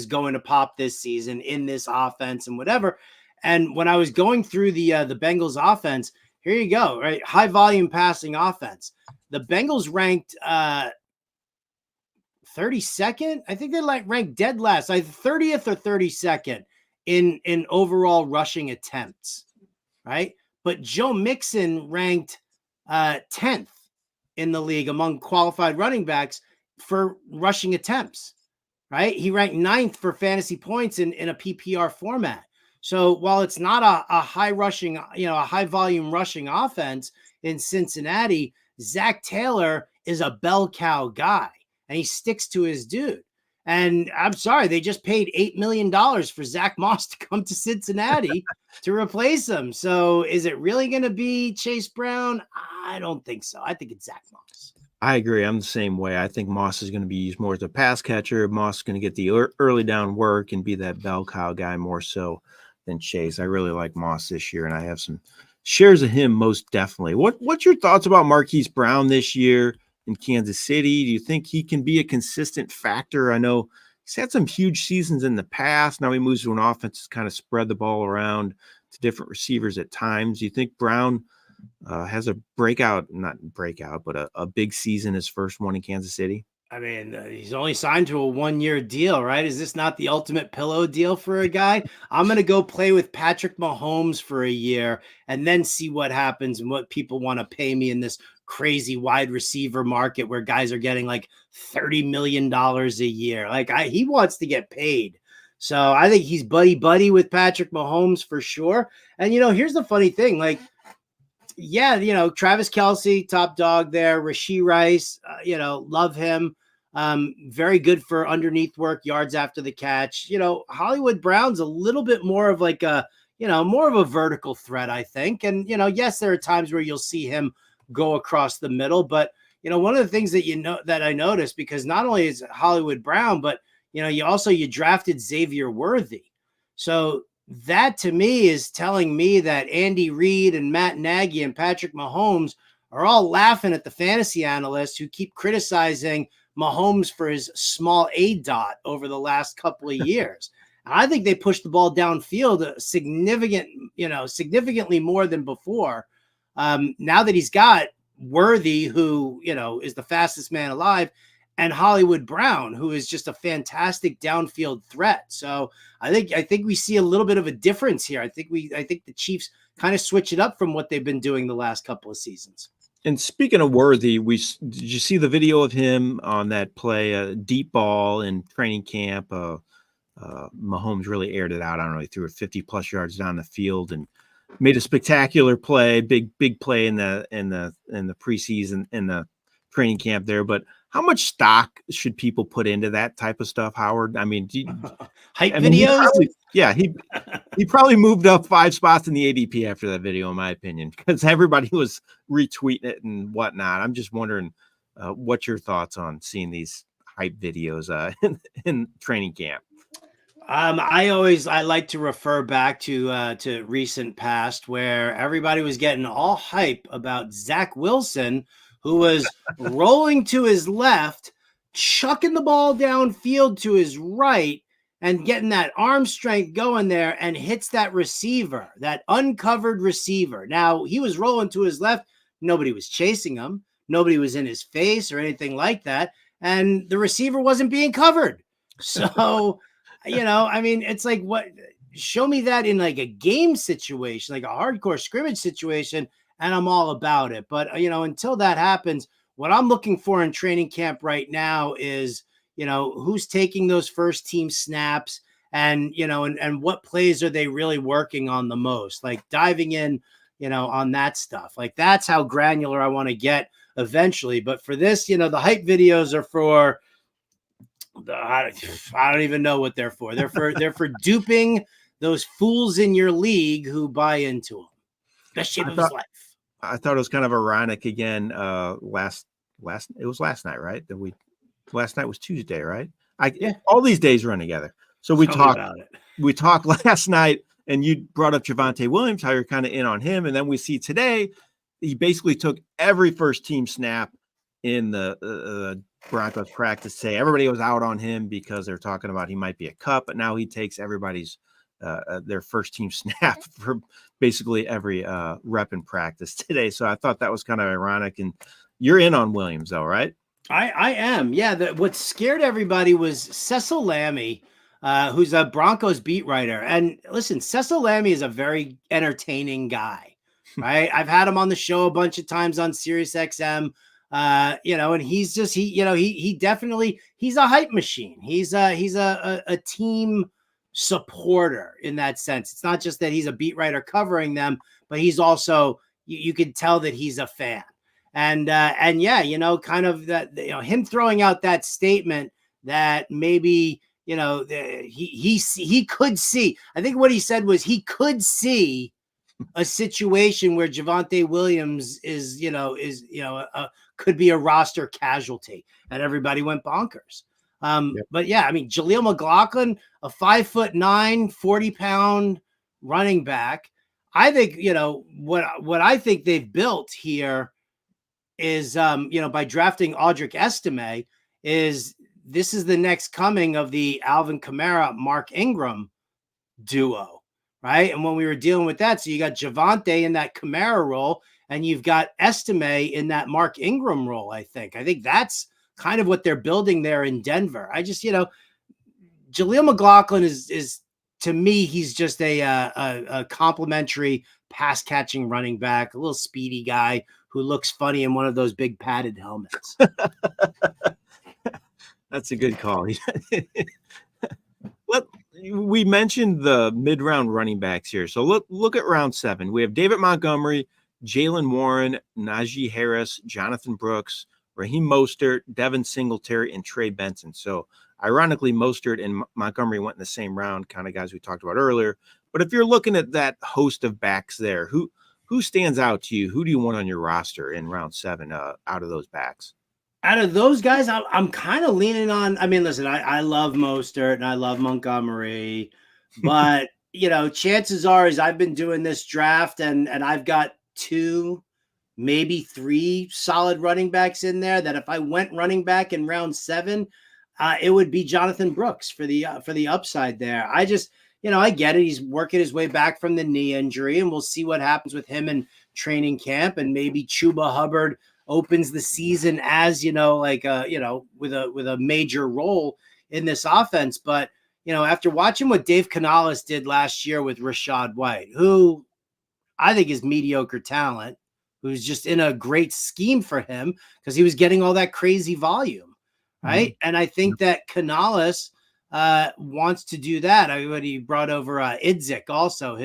going to pop this season in this offense and whatever. And when I was going through the Bengals offense, here you go, right? High volume passing offense. The Bengals ranked 32nd. I think they ranked dead last, either 30th or 32nd in overall rushing attempts, right? But Joe Mixon ranked 10th in the league among qualified running backs for rushing attempts, right? He ranked 9th for fantasy points in a PPR format. So while it's not a high rushing, a high volume rushing offense in Cincinnati, Zach Taylor is a bell cow guy and he sticks to his dude. And I'm sorry, they just paid $8 million for Zach Moss to come to Cincinnati to replace him. So is it really going to be Chase Brown? I don't think so. I think it's Zach Moss. I agree. I'm the same way. I think Moss is going to be used more as a pass catcher. Moss is going to get the early down work and be that bell cow guy more so than Chase. I really like Moss this year, and I have some shares of him most definitely. What's your thoughts about Marquise Brown this year in Kansas City? Do you think he can be a consistent factor? I know he's had some huge seasons in the past. Now he moves to an offense to kind of spread the ball around to different receivers at times. Do you think Brown has a but a big season, his first one in Kansas City? I mean, he's only signed to a 1-year deal, right? Is this not the ultimate pillow deal for a guy? I'm going to go play with Patrick Mahomes for a year and then see what happens and what people want to pay me in this crazy wide receiver market where guys are getting like $30 million a year. He wants to get paid. So I think he's buddy with Patrick Mahomes for sure. And, here's the funny thing. Travis Kelce, top dog there. Rashee Rice, love him. Very good for underneath work, yards after the catch. Hollywood Brown's a little bit more of more of a vertical threat, I think. And, yes, there are times where you'll see him go across the middle. But, one of the things that I noticed, because not only is Hollywood Brown, but, you drafted Xavier Worthy. So that to me is telling me that Andy Reid and Matt Nagy and Patrick Mahomes are all laughing at the fantasy analysts who keep criticizing Mahomes for his small A dot over the last couple of years. I think they pushed the ball downfield significantly more than before. Now that he's got Worthy, who, is the fastest man alive, and Hollywood Brown, who is just a fantastic downfield threat. So I think we see a little bit of a difference here. I think the Chiefs kind of switch it up from what they've been doing the last couple of seasons. And speaking of Worthy, did you see the video of him on that play, deep ball in training camp? Mahomes really aired it out. I don't know. He threw it 50 plus yards down the field and made a spectacular play, big play in the preseason, in the training camp there. But how much stock should people put into that type of stuff, Howard? I mean, videos? He probably moved up 5 spots in the ADP after that video, in my opinion, because everybody was retweeting it and whatnot. I'm just wondering what's your thoughts on seeing these hype videos in training camp? I like to refer back to recent past where everybody was getting all hype about Zach Wilson, who was rolling to his left, chucking the ball downfield to his right, and getting that arm strength going there, and hits that receiver, that uncovered receiver. Now, he was rolling to his left. Nobody was chasing him. Nobody was in his face or anything like that. And the receiver wasn't being covered. So, I mean, it's like, what? Show me that in like a game situation, like a hardcore scrimmage situation, and I'm all about it. But, until that happens, what I'm looking for in training camp right now is, who's taking those first team snaps, and, and what plays are they really working on the most, like diving in, on that stuff. Like, that's how granular I want to get eventually. But for this, the hype videos are for I don't even know what they're for. They're for duping those fools in your league who buy into them. Best shape of his life. I thought it was kind of ironic again. It was last night, right? Last night was Tuesday, right? All these days run together. So we talked last night, and you brought up Javonte Williams, how you're kind of in on him. And then we see today, he basically took every first team snap in the Broncos practice today. Everybody was out on him because they're talking about he might be a cut, but now he takes everybody's their first team snap for basically every rep in practice today. So I thought that was kind of ironic. And you're in on Williams, though, right? I am. Yeah. What scared everybody was Cecil Lammey, who's a Broncos beat writer. And listen, Cecil Lammey is a very entertaining guy, right? I've had him on the show a bunch of times on Sirius XM. And he's just, he definitely, he's a hype machine. He's a team supporter in that sense. It's not just that he's a beat writer covering them, but he's also, you can tell that he's a fan. And yeah, kind of that, him throwing out that statement that maybe, he could see, I think what he said was he could see a situation where Javonte Williams is could be a roster casualty, and everybody went bonkers. But yeah, I mean, Jaleel McLaughlin, a 5'9", 40-pound running back. I think, what I think they've built here is, by drafting Audric Estime, this is the next coming of the Alvin Kamara, Mark Ingram duo, right? And when we were dealing with that, so you got Javonte in that Kamara role, and you've got Estime in that Mark Ingram role. I think that's kind of what they're building there in Denver. I just, Jaleel McLaughlin is to me, he's just a complimentary pass catching running back, a little speedy guy who looks funny in one of those big padded helmets. That's a good call. We mentioned the mid-round running backs here. So look at round 7. We have David Montgomery, Jaylen Warren, Najee Harris, Jonathan Brooks, Raheem Mostert, Devin Singletary, and Trey Benson. So ironically, Mostert and Montgomery went in the same round, kind of guys we talked about earlier. But if you're looking at that host of backs there, who stands out to you? Who do you want on your roster in round 7 out of those backs? Out of those guys, I'm kind of leaning on. I mean, listen, I love Mostert and I love Montgomery, but chances are is I've been doing this draft and I've got 2, maybe 3 solid running backs in there that if I went running back in round 7, it would be Jonathan Brooks for the upside there. I just, I get it. He's working his way back from the knee injury, and we'll see what happens with him in training camp, and maybe Chuba Hubbard opens the season as, with a major role in this offense. But, after watching what Dave Canales did last year with Rachaad White, who I think is mediocre talent, who's just in a great scheme for him because he was getting all that crazy volume. Right. Mm-hmm. And I think that Canales wants to do that. He brought over Idzik also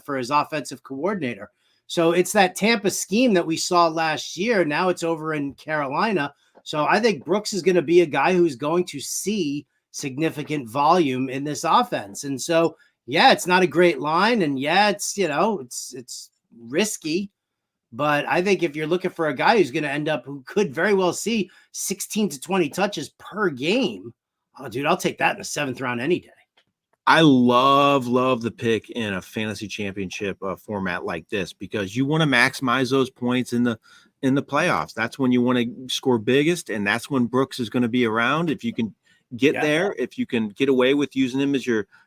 for his offensive coordinator. So it's that Tampa scheme that we saw last year. Now it's over in Carolina. So I think Brooks is going to be a guy who's going to see significant volume in this offense. And so, yeah, it's not a great line. And yeah, it's risky. But I think if you're looking for a guy who's going to end up, who could very well see 16 to 20 touches per game, oh, dude, I'll take that in the 7th round any day. I love the pick in a fantasy championship format like this because you want to maximize those points in the in the playoffs. That's when you want to score biggest, and that's when Brooks is going to be around. If you can get there, if you can get away with using him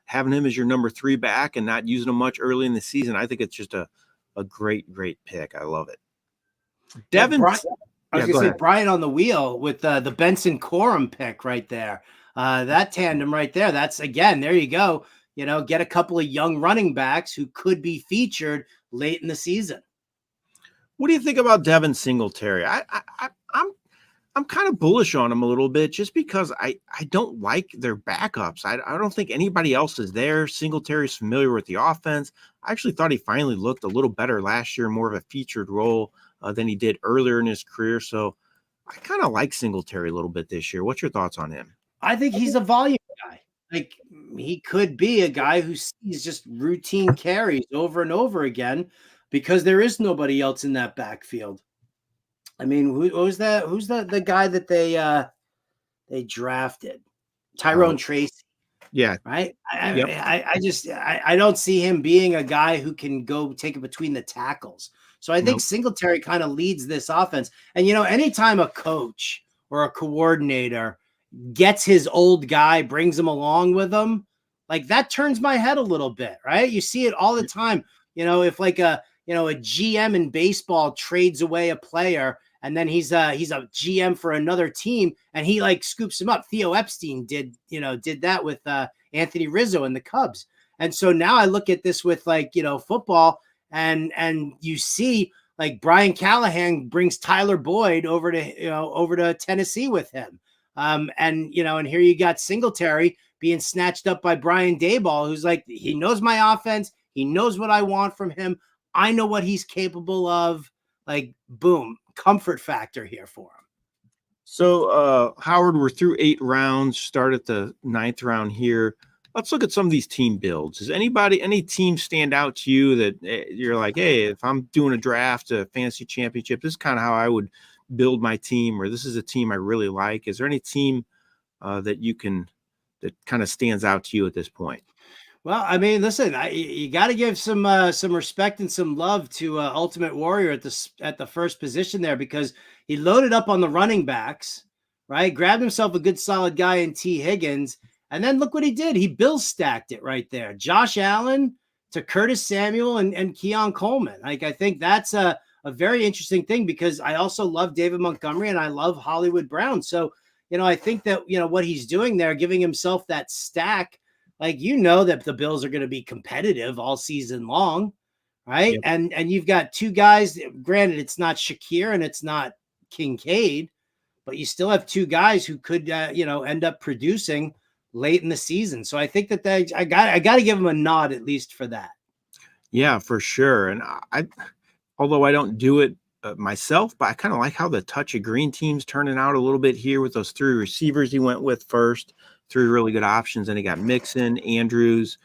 having him as your number 3 back and not using him much early in the season, I think it's just a great pick. I love it. Devin, I was going to say Brian on the wheel with the Benson Corum pick right there. That tandem right there. That's, again, there you go. Get a couple of young running backs who could be featured late in the season. What do you think about Devin Singletary? I'm kind of bullish on him a little bit just because I don't like their backups. I don't think anybody else is there. Singletary's familiar with the offense. I actually thought he finally looked a little better last year, more of a featured role than he did earlier in his career. So I kind of like Singletary a little bit this year. What's your thoughts on him? I think he's a volume guy. Like, he could be a guy who sees just routine carries over and over again because there is nobody else in that backfield. I mean, who's that? Who's the guy that they drafted? Tyrone Tracy. Yeah. Right. I don't see him being a guy who can go take it between the tackles. So I think Singletary kind of leads this offense. And, anytime a coach or a coordinator gets his old guy, brings him along with them, like that turns my head a little bit. Right. You see it all the time. If like a GM in baseball trades away a player and then he's a GM for another team and he like scoops him up. Theo Epstein did that with Anthony Rizzo and the Cubs. And so now I look at this with football and you see like Brian Callahan brings Tyler Boyd over to Tennessee with him. And here you got Singletary being snatched up by Brian Daboll, who's like, he knows my offense. He knows what I want from him. I know what he's capable of. Like, boom, comfort factor here for him. So, Howard, we're through 8 rounds, start at the 9th round here. Let's look at some of these team builds. Does any team stand out to you that you're like, hey, if I'm doing a draft, a fantasy championship, this is kind of how I would build my team, or this is a team I really like? Is there any team that kind of stands out to you at this point? Well, I mean, listen, you got to give some respect and some love to Ultimate Warrior at the first position there, because he loaded up on the running backs, right? Grabbed himself a good solid guy in T. Higgins, and then look what he did. He Bill stacked it right there. Josh Allen to Curtis Samuel and Keon Coleman. Like, I think that's a very interesting thing, because I also love David Montgomery and I love Hollywood Brown. So, I think that, what he's doing there, giving himself that stack, like, that the Bills are going to be competitive all season long, right? Yep. And you've got 2 guys, granted, it's not Shakir and it's not Kincaid, but you still have 2 guys who could, end up producing late in the season. So I think that I got to give them a nod at least for that. Yeah, for sure. And although I don't do it myself, but I kind of like how the touch of green team's turning out a little bit here with those 3 receivers he went with first. 3 really good options. And he got Mixon, Andrews,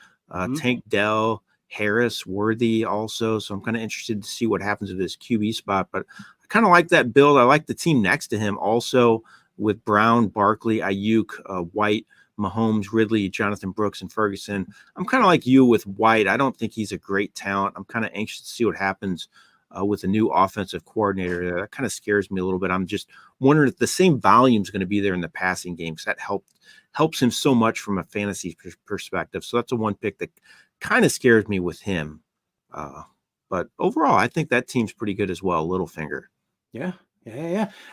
Tank Dell, Harris, Worthy also. So I'm kind of interested to see what happens with this QB spot. But I kind of like that build. I like the team next to him also, with Brown, Barkley, Ayuk, White, Mahomes, Ridley, Jonathan Brooks, and Ferguson. I'm kind of like you with White. I don't think he's a great talent. I'm kind of anxious to see what happens with a new offensive coordinator. That kind of scares me a little bit. I'm just wondering if the same volume is going to be there in the passing game, because that helps him so much from a fantasy perspective. So that's a one pick that kind of scares me with him. But overall, I think that team's pretty good as well. Littlefinger. Yeah.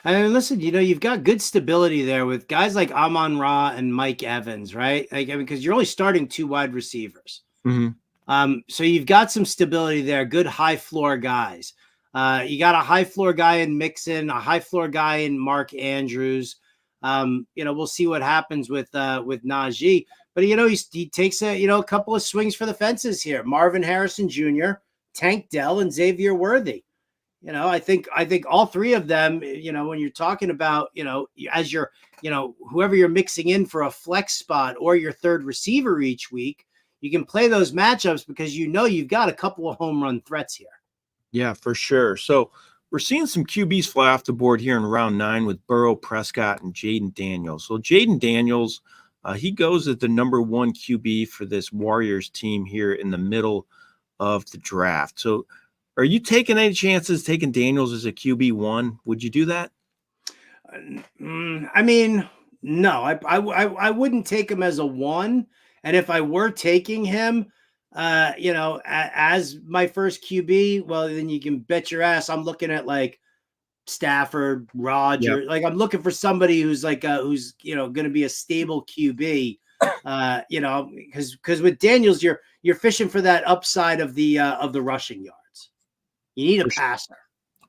And listen, you've got good stability there with guys like Amon-Ra and Mike Evans, right? Like, because you're only starting 2 wide receivers. Mm-hmm. So you've got some stability there. Good high floor guys. You got a high floor guy in Mixon, a high floor guy in Mark Andrews. We'll see what happens with Najee, but he takes a couple of swings for the fences here. Marvin Harrison Jr., Tank Dell, and Xavier Worthy. I think all 3 of them, when you're talking about, as you're, whoever you're mixing in for a flex spot or your 3rd receiver each week, you can play those matchups because you've got a couple of home run threats here. Yeah, for sure. So we're seeing some QBs fly off the board here in round 9 with Burrow, Prescott, and Jaden Daniels. So Jaden Daniels, he goes as the number 1 QB for this Warriors team here in the middle of the draft. So Are you taking any chances taking Daniels as a QB1? Would you do that? I mean, no, I wouldn't take him as a 1. And if I were taking him, as my first QB, well, then you can bet your ass I'm looking at like Stafford, Roger. Yep. Like I'm looking for somebody who's like who's going to be a stable QB. Because with Daniels, you're fishing for that upside of the rushing yards. You need a passer.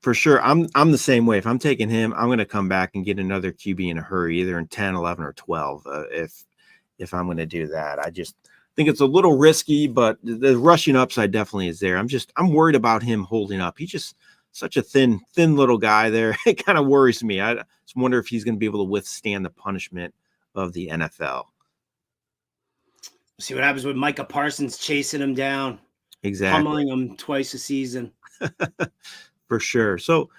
For sure. I'm the same way. If I'm taking him, I'm going to come back and get another QB in a hurry, either in 10, 11, or 12. If I'm going to do that, I just think it's a little risky, but the rushing upside definitely is there. I'm worried about him holding up. He's just such a thin little guy there. It kind of worries me. I just wonder if he's going to be able to withstand the punishment of the NFL. See what happens with Micah Parsons chasing him down. Exactly. Pummeling him twice a season. For sure. So,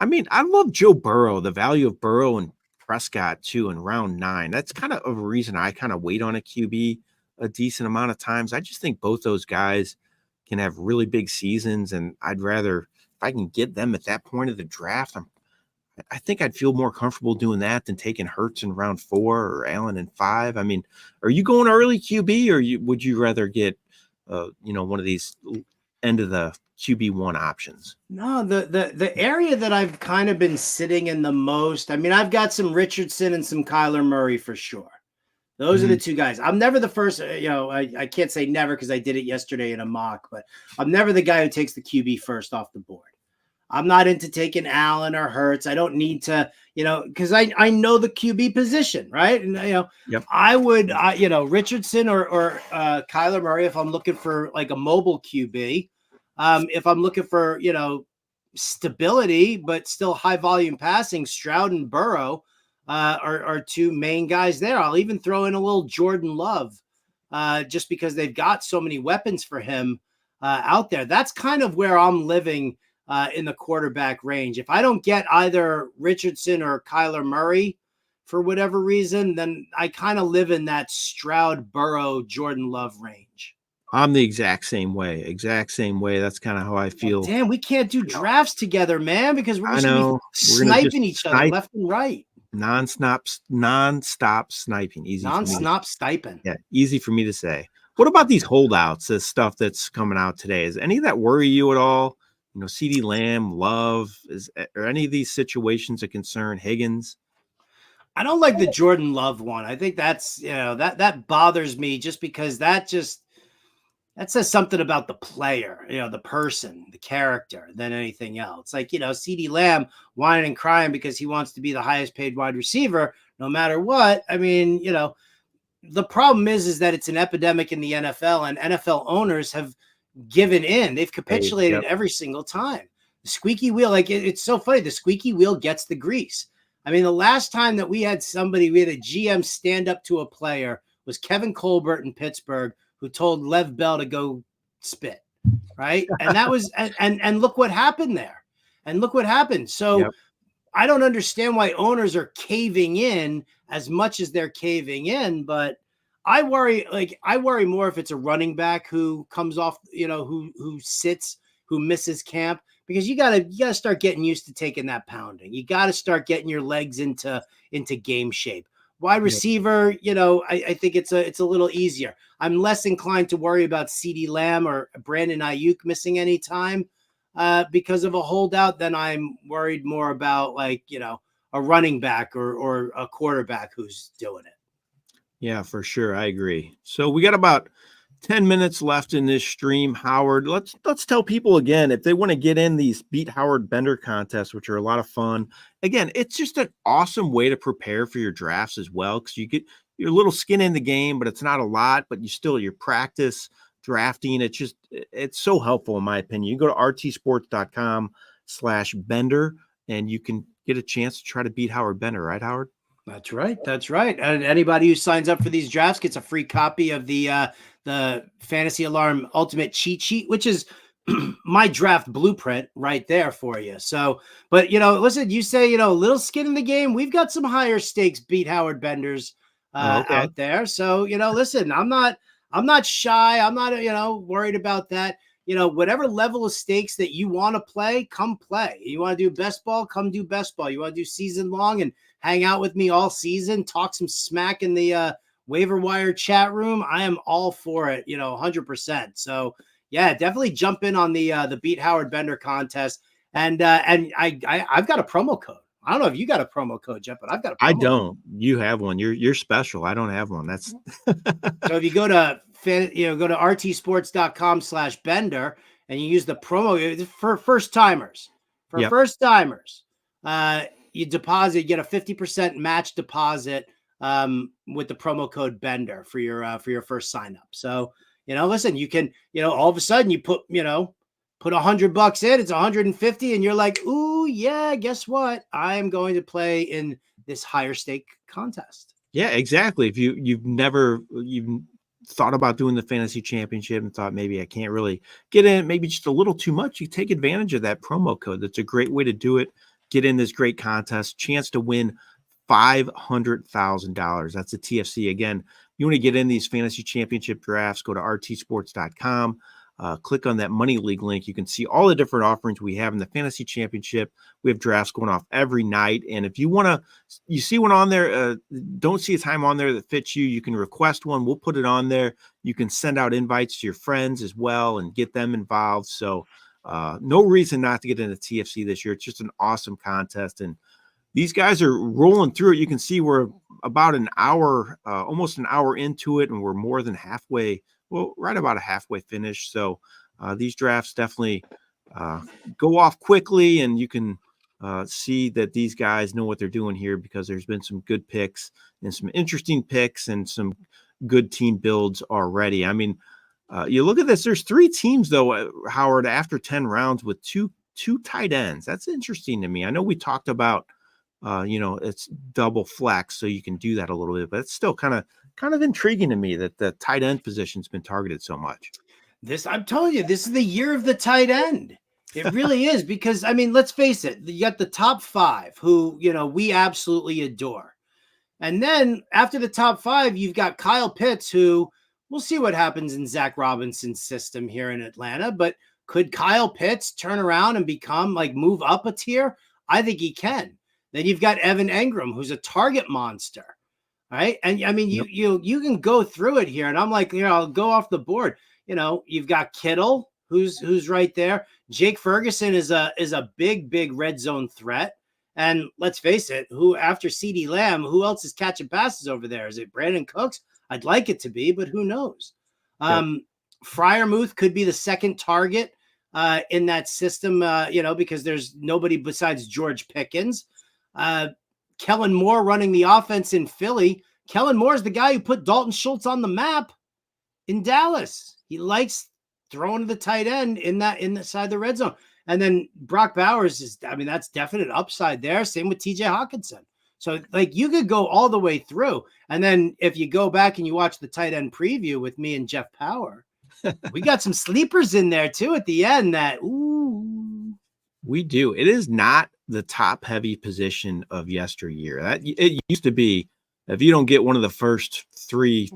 I mean, I love Joe Burrow, the value of Burrow and Prescott too in round 9. That's kind of a reason I kind of wait on a QB a decent amount of times. I just think both those guys can have really big seasons, and I'd rather, if I can get them at that point of the draft, I think I'd feel more comfortable doing that than taking Hurts in round 4 or Allen in 5. I mean, are you going early QB, or would you rather get one of these end of the QB1 options? No, the area that I've kind of been sitting in the most, I mean, I've got some Richardson and some Kyler Murray for sure. Those are the two guys. I'm never the first, I can't say never because I did it yesterday in a mock, but I'm never the guy who takes the QB first off the board. I'm not into taking Allen or Hurts. I don't need to, because I know the QB position, right? And, Yep. I would, Richardson or Kyler Murray if I'm looking for like a mobile QB. If I'm looking for, stability, but still high volume passing, Stroud and Burrow are two main guys there. I'll even throw in a little Jordan Love just because they've got so many weapons for him out there. That's kind of where I'm living in the quarterback range. If I don't get either Richardson or Kyler Murray for whatever reason, then I kind of live in that Stroud, Burrow, Jordan Love range. I'm the exact same way. That's kind of how I feel. Oh, damn, we can't do drafts together, man, because we're just gonna be sniping each other left and right. Non-stop sniping. Easy. Non-stop sniping. Yeah, easy for me to say. What about these holdouts? This stuff that's coming out today. Is any of that worry you at all? CeeDee Lamb, Love, are any of these situations a concern? Higgins? I don't like the Jordan Love one. I think that's, that bothers me just because that says something about the player, the person, the character than anything else. Like, CeeDee Lamb whining and crying because he wants to be the highest paid wide receiver, no matter what. I mean, the problem is that it's an epidemic in the NFL, and NFL owners have given in. They've capitulated every single time. The squeaky wheel, like it's so funny. The squeaky wheel gets the grease. I mean, the last time that we had a GM stand up to a player was Kevin Colbert in Pittsburgh, who told Lev Bell to go spit, right? And that was, and look what happened there. And look what happened. So I don't understand why owners are caving in as much as they're caving in, but I worry more if it's a running back who comes off, who sits, who misses camp, because you gotta start getting used to taking that pounding. You got to start getting your legs into game shape. Wide receiver, I think it's a little easier. I'm less inclined to worry about CeeDee Lamb or Brandon Ayuk missing any time because of a holdout than I'm worried more about a running back or a quarterback who's doing it. Yeah, for sure. I agree. So we got about 10 minutes left in this stream, Howard. Let's tell people again, if they want to get in these Beat Howard Bender contests, which are a lot of fun. Again, it's just an awesome way to prepare for your drafts as well, because you get your little skin in the game, but it's not a lot, but your practice drafting. It's so helpful in my opinion. You can go to rtsports.com/Bender and you can get a chance to try to beat Howard Bender, right, Howard? That's right. And anybody who signs up for these drafts gets a free copy of the Fantasy Alarm Ultimate Cheat Sheet, which is my draft blueprint right there for you. So, but listen, you say, little skin in the game. We've got some higher stakes Beat Howard Benders out there. So, listen, I'm not shy. I'm not, worried about that. whatever level of stakes that you want to play, come play. You want to do best ball, come do best ball. You want to do season long and hang out with me all season, talk some smack in the waiver wire chat room. I am all for it, 100%. So yeah, definitely jump in on the Beat Howard Bender contest. And I've got a promo code. I don't know if you got a promo code, Jeff, but I've got a promo I don't. You have one. You're special. I don't have one. That's so if you go to rtsports.com/Bender and you use the promo for first timers, you deposit, you get a 50% match deposit with the promo code Bender for your first sign up. So, listen, you can, all of a sudden you put $100 in, it's 150, and you're like, ooh, yeah, guess what? I am going to play in this higher stake contest. Yeah, exactly. If you've thought about doing the fantasy championship and thought maybe I can't really get in, maybe just a little too much, you take advantage of that promo code. That's a great way to do it. Get in this great contest, chance to win $500,000. That's a TFC. Again, you want to get in these fantasy championship drafts, go to rtsports.com. Click on that Money League link. You can see all the different offerings we have in the fantasy championship. We have drafts going off every night. And if you see one on there, don't see a time on there that fits you, you can request one. We'll put it on there. You can send out invites to your friends as well and get them involved. So no reason not to get into TFC this year. It's just an awesome contest. And these guys are rolling through it. You can see we're about an hour, almost an hour into it, and we're more than halfway. Well, right about a halfway finish. So these drafts definitely go off quickly, and you can see that these guys know what they're doing here because there's been some good picks and some interesting picks and some good team builds already. I mean, you look at this, there's 3 teams, though, Howard, after 10 rounds with two tight ends. That's interesting to me. I know we talked about, it's double flex, so you can do that a little bit, but it's still kind of intriguing to me that the tight end position's been targeted so much. I'm telling you, this is the year of the tight end. It really is, because, I mean, let's face it, you got the top 5 who, we absolutely adore. And then after the top 5, you've got Kyle Pitts, who we'll see what happens in Zach Robinson's system here in Atlanta. But could Kyle Pitts turn around and move up a tier? I think he can. Then you've got Evan Engram, who's a target monster. Right. And I mean, you can go through it here. And I'm like, I'll go off the board. You've got Kittle, who's right there. Jake Ferguson is a big red zone threat. And let's face it, who after CeeDee Lamb, who else is catching passes over there? Is it Brandon Cooks? I'd like it to be, but who knows? Freiermuth could be the second target in that system, because there's nobody besides George Pickens. Kellen Moore running the offense in Philly. Kellen Moore is the guy who put Dalton Schultz on the map in Dallas. He likes throwing to the tight end inside the red zone. And then Brock Bowers that's definite upside there. Same with TJ Hawkinson. So you could go all the way through. And then if you go back and you watch the tight end preview with me and Jeff Paur, we got some sleepers in there too at the end that, ooh. We do. It is not the top heavy position of yesteryear. That it used to be, if you don't get one of the first 3-4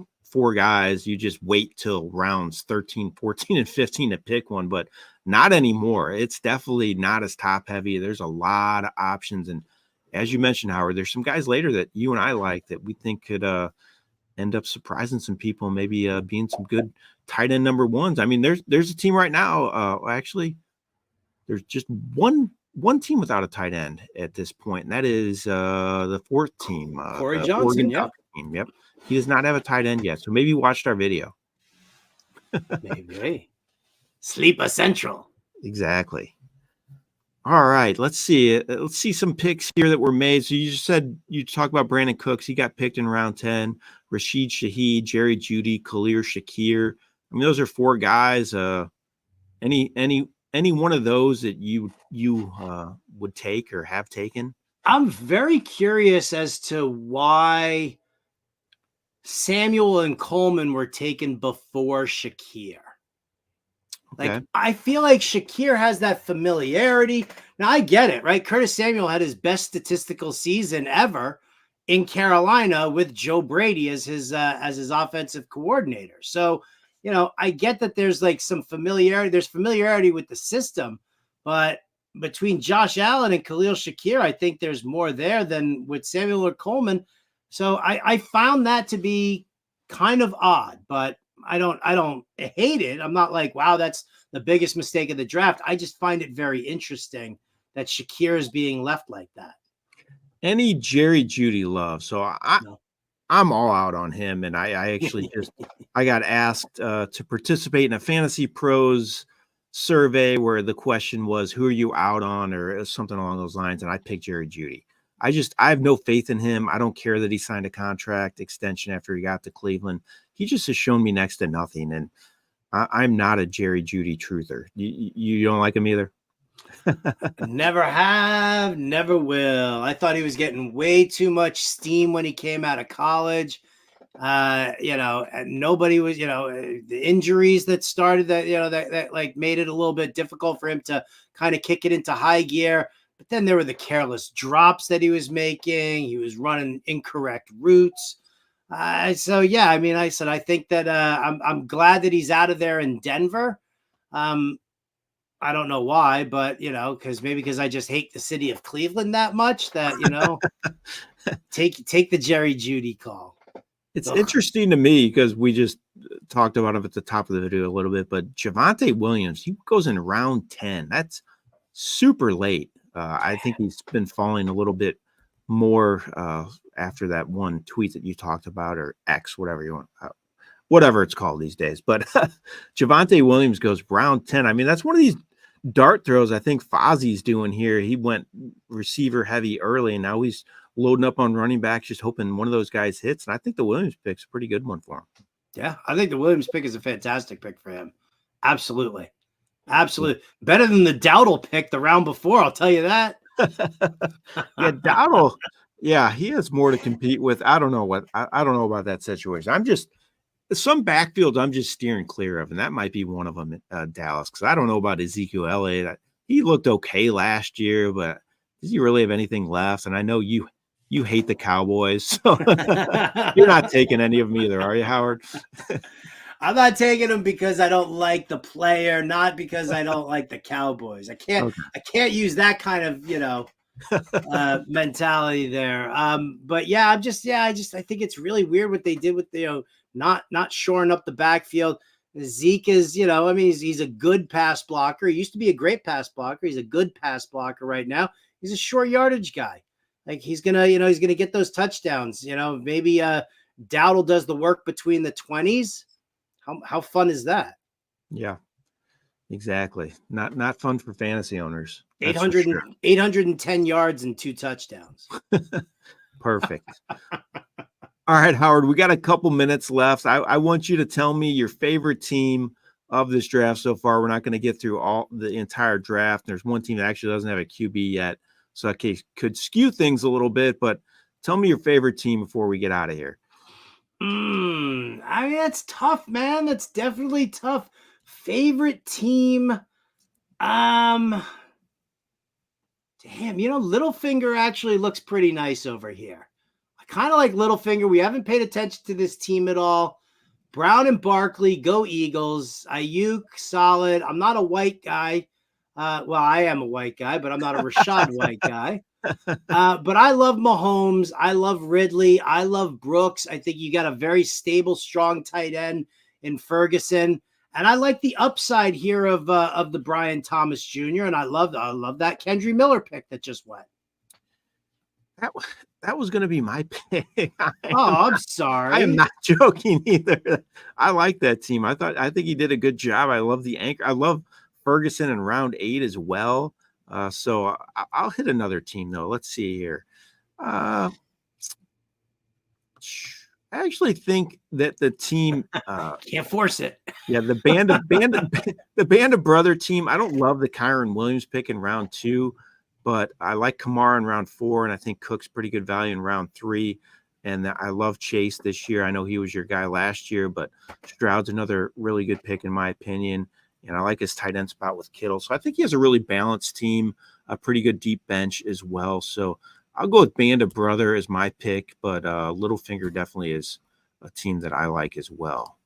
guys, you just wait till rounds 13, 14, and 15 to pick one, but not anymore. It's definitely not as top heavy. There's a lot of options. And as you mentioned, Howard, there's some guys later that you and I like that we think could end up surprising some people, maybe being some good tight end number ones. I mean, there's a team right now. Actually, there's just one team without a tight end at this point, and that is the 4th team. Corey Johnson, team. Yep. He does not have a tight end yet, so maybe you watched our video. Maybe. Sleeper Central. Exactly. All right, let's see. Let's see some picks here that were made. So you just said you talk about Brandon Cooks. He got picked in round 10. Rashid Shaheed, Jerry Jeudy, Khalil Shakir. I mean, those are 4 guys. Any one of those that you would take or have taken? I'm very curious as to why Samuel and Coleman were taken before Shakir. Okay. I feel like Shakir has that familiarity. Now I get it, right? Curtis Samuel had his best statistical season ever in Carolina with Joe Brady as his offensive coordinator. So I get that there's like some familiarity. There's familiarity with the system, but between Josh Allen and Khalil Shakir, I think there's more there than with Samuel or Coleman. So I found that to be kind of odd, but I don't hate it. I'm not like, wow, that's the biggest mistake of the draft. I just find it very interesting that Shakir is being left like that. Any Jerry Jeudy love. So I'm all out on him. And I actually I got asked to participate in a Fantasy Pros survey where the question was, who are you out on, or something along those lines. And I picked Jerry Jeudy. I have no faith in him. I don't care that he signed a contract extension after he got to Cleveland. He just has shown me next to nothing. And I'm not a Jerry Jeudy truther. You don't like him either? Never have, never will. I thought he was getting way too much steam when he came out of college. And nobody was, the injuries that started that like made it a little bit difficult for him to kind of kick it into high gear. But then there were the careless drops that he was making. He was running incorrect routes. I think that I'm glad that he's out of there in Denver. I don't know why, but because I just hate the city of Cleveland that much that take the Jerry Jeudy call. It's interesting to me because we just talked about him at the top of the video a little bit, but Javonte Williams, he goes in round 10. That's super late. I think he's been falling a little bit more after that one tweet that you talked about, or X, whatever you want, whatever it's called these days. But Javonte Williams goes round 10. I mean, that's one of these dart throws I think Fozzie's doing here. He went receiver heavy early, and now he's loading up on running backs, just hoping one of those guys hits. And I think the Williams pick's a pretty good one for him. Yeah, I think the Williams pick is a fantastic pick for him. Absolutely. Better than the Dowdle pick the round before, I'll tell you that. Yeah, Dowdle. Yeah, he has more to compete with. I don't know about that situation. Some backfields I'm just steering clear of, and that might be one of them, Dallas, because I don't know about Ezekiel Elliott. He looked okay last year, but does he really have anything left? And I know you hate the Cowboys, so you're not taking any of them either, are you, Howard? I'm not taking him because I don't like the player, not because I don't like the Cowboys. I can't Okay. use that kind of, mentality there. But yeah, I think it's really weird what they did with not shoring up the backfield. Zeke is, he's a good pass blocker. He used to be a great pass blocker. He's a good pass blocker right now. He's a short yardage guy. Like he's gonna get those touchdowns. Maybe Dowdle does the work between the 20s. How fun is that? Yeah, exactly. Not fun for fantasy owners. 810 yards and 2 touchdowns. Perfect. All right, Howard, we got a couple minutes left. I want you to tell me your favorite team of this draft so far. We're not going to get through the entire draft. There's one team that actually doesn't have a QB yet, so that could skew things a little bit, but tell me your favorite team before we get out of here. That's tough, man. That's definitely tough. Favorite team. Damn, Littlefinger actually looks pretty nice over here. I kind of like Littlefinger. We haven't paid attention to this team at all. Brown and Barkley, go Eagles. Ayuk, solid. I'm not a white guy. Well, I am a white guy, but I'm not a Rashad White guy. But I love Mahomes. I love Ridley. I love Brooks. I think you got a very stable, strong tight end in Ferguson. And I like the upside here of the Brian Thomas Jr. And I love that Kendry Miller pick that just went. That was going to be my pick. I'm sorry. I am not joking either. I like that team. I think he did a good job. I love the anchor. I love Ferguson in round 8 as well. So I'll hit another team though. Let's see here. I actually think that the team can't force it. Yeah, the band of brother team. I don't love the Kyron Williams pick in round 2, but I like Kamara in round 4, and I think Cook's pretty good value in round 3. And I love Chase this year. I know he was your guy last year, but Stroud's another really good pick in my opinion. And I like his tight end spot with Kittle. So I think he has a really balanced team, a pretty good deep bench as well. So I'll go with Band of Brother as my pick, but Littlefinger definitely is a team that I like as well.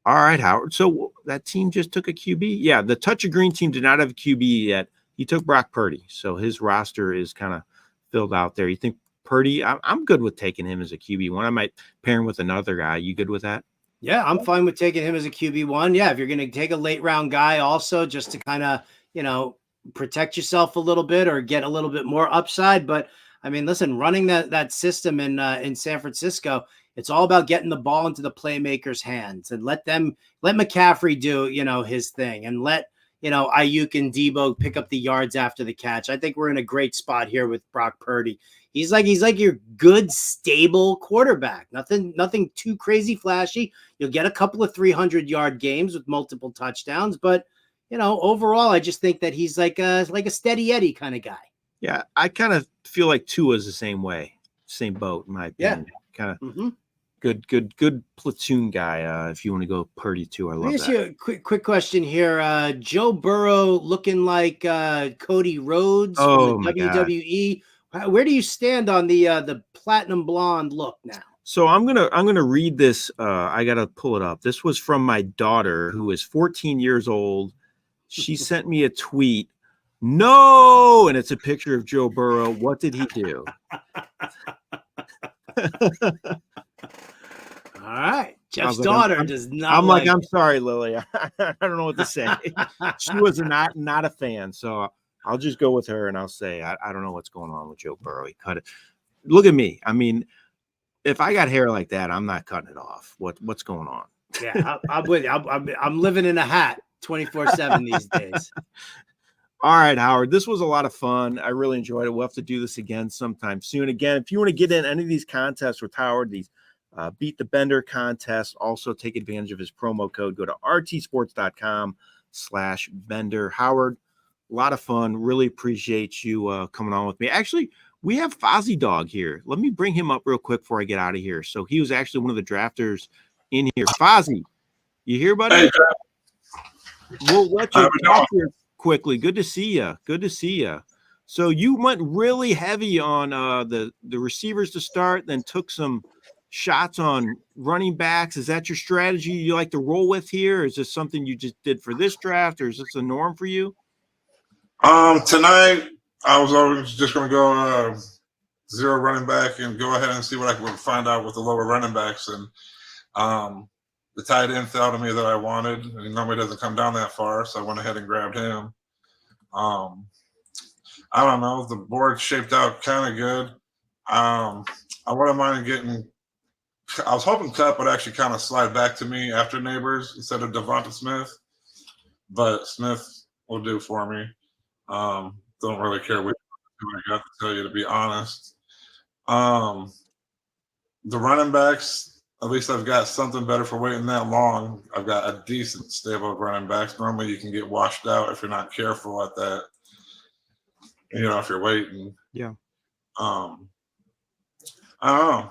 All right, Howard. So that team just took a QB. Yeah, the Touch of Green team did not have a QB yet. He took Brock Purdy, so his roster is kind of filled out there. You think Purdy? I'm good with taking him as a QB1. I might pair him with another guy. You good with that? Yeah, I'm fine with taking him as a QB1. Yeah, if you're going to take a late round guy also just to kind of, protect yourself a little bit or get a little bit more upside. But I mean, listen, running that system in San Francisco, it's all about getting the ball into the playmakers' hands and let McCaffrey do, his thing, and let, Ayuk and Debo pick up the yards after the catch. I think we're in a great spot here with Brock Purdy. He's like your good, stable quarterback. Nothing too crazy flashy. You'll get a couple of 300-yard games with multiple touchdowns, but overall, I just think that he's like a steady Eddie kind of guy. Yeah, I kind of feel like Tua's the same way, same boat in my opinion. Yeah. Kind of good platoon guy. If you want to go Purdy too, I love that. You a quick question here. Joe Burrow looking like Cody Rhodes from the WWE. God. Where do you stand on the platinum blonde look now? So I'm gonna read this. I gotta pull it up. This was from my daughter, who is 14 years old. She sent me a tweet. No, and it's a picture of Joe Burrow. What did he do? All right. Jeff's daughter does not. I'm sorry, Lily. I don't know what to say. She was not a fan. So I'll just go with her and I'll say, I don't know what's going on with Joe Burrow. He cut it. Look at me. I mean, if I got hair like that, I'm not cutting it off. What's going on? Yeah, I'm with you. I'm living in a hat 24/7 these days. All right, Howard, this was a lot of fun. I really enjoyed it. We'll have to do this again sometime soon. Again, if you want to get in any of these contests with Howard, these Beat the Bender contest, also take advantage of his promo code. Go to rtsports.com/Bender. Howard, a lot of fun. Really appreciate you coming on with me. Actually, we have Fozzie Dog here. Let me bring him up real quick before I get out of here. So he was actually one of the drafters in here. Fozzie, you here, buddy? Hey, we'll let you talk here quickly. Good to see you. So you went really heavy on the receivers to start, then took some shots on running backs. Is that your strategy you like to roll with here? Is this something you just did for this draft, or is this a norm for you? Tonight I was always just going to go zero running back and go ahead and see what I could find out with the lower running backs. And the tight end fell to me that I wanted, and he normally doesn't come down that far, so I went ahead and grabbed him. I don't know. The board shaped out kind of good. I wouldn't mind getting – I was hoping Cup would actually kind of slide back to me after Neighbors instead of Devonta Smith, but Smith will do for me. Don't really care which one I got to tell you, to be honest. The running backs, at least I've got something better for waiting that long. I've got a decent stable of running backs. Normally you can get washed out if you're not careful at that, if you're waiting. Yeah. I don't know.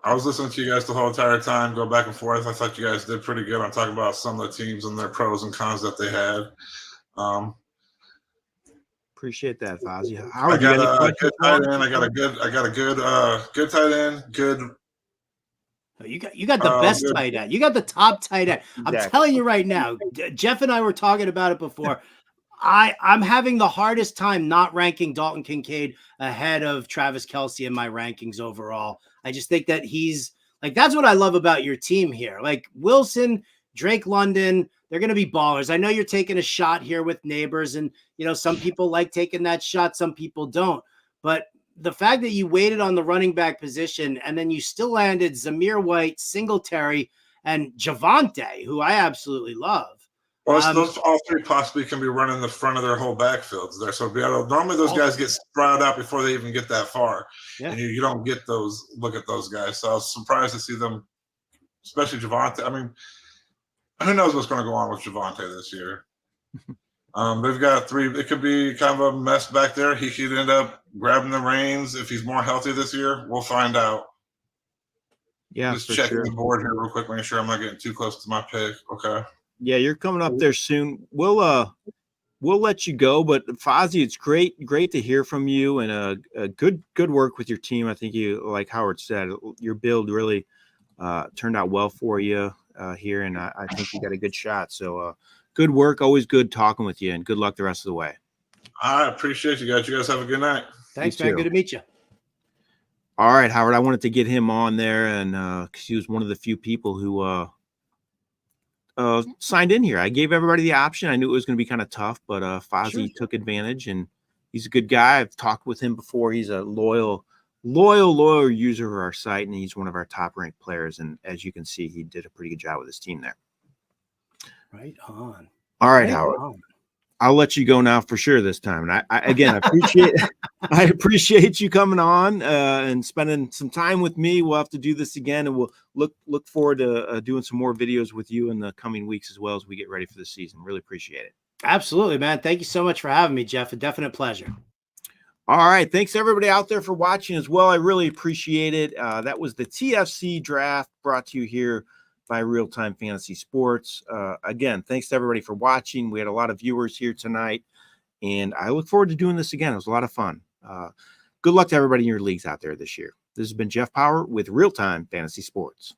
I was listening to you guys the whole entire time, go back and forth. I thought you guys did pretty good on talking about some of the teams and their pros and cons that they had. Appreciate that, Fozzie. I got a good tight end. I got a good tight end. Good. You got the best tight end. You got the top tight end. Exactly. I'm telling you right now. Jeff and I were talking about it before. I'm having the hardest time not ranking Dalton Kincaid ahead of Travis Kelce in my rankings overall. I just think that he's like, that's what I love about your team here. Like Wilson, Drake London, they're going to be ballers. I know you're taking a shot here with Neighbors, and some people like taking that shot, some people don't. But the fact that you waited on the running back position and then you still landed Zamir White, Singletary, and Javonte, who I absolutely love. Well, those all three possibly can be running the front of their whole backfields there. So normally those guys get spread out before they even get that far. Yeah. And you don't get look at those guys. So I was surprised to see them, especially Javonte. I mean, who knows what's going to go on with Javonte this year? They've got three. It could be kind of a mess back there. He could end up grabbing the reins if he's more healthy this year. We'll find out. Yeah, just checking the board here real quick, making sure I'm not getting too close to my pick. Okay. Yeah, you're coming up there soon. We'll let you go, but Fozzie, it's great to hear from you, and a good work with your team. I think you, like Howard said, your build really turned out well for you. here, and I think you got a good shot. So good work. Always good talking with you, and good luck the rest of the way. I appreciate you guys. You guys have a good night. Thanks, man. Good to meet you. All right, Howard. I wanted to get him on there, and because he was one of the few people who signed in here. I gave everybody the option. I knew it was going to be kind of tough, but Fozzie took advantage, and he's a good guy. I've talked with him before. He's a loyal user of our site, and he's one of our top-ranked players. And as you can see, he did a pretty good job with his team there. Right on. All right, Howard. I'll let you go now for sure this time. And I appreciate you coming on and spending some time with me. We'll have to do this again, and we'll look forward to doing some more videos with you in the coming weeks as well as we get ready for the season. Really appreciate it. Absolutely, man. Thank you so much for having me, Jeff. A definite pleasure. All right. Thanks everybody out there for watching as well. I really appreciate it. That was the TFC draft brought to you here by RealTime Fantasy Sports. Again, thanks to everybody for watching. We had a lot of viewers here tonight, and I look forward to doing this again. It was a lot of fun. Good luck to everybody in your leagues out there this year. This has been Jeff Paur with RealTime Fantasy Sports.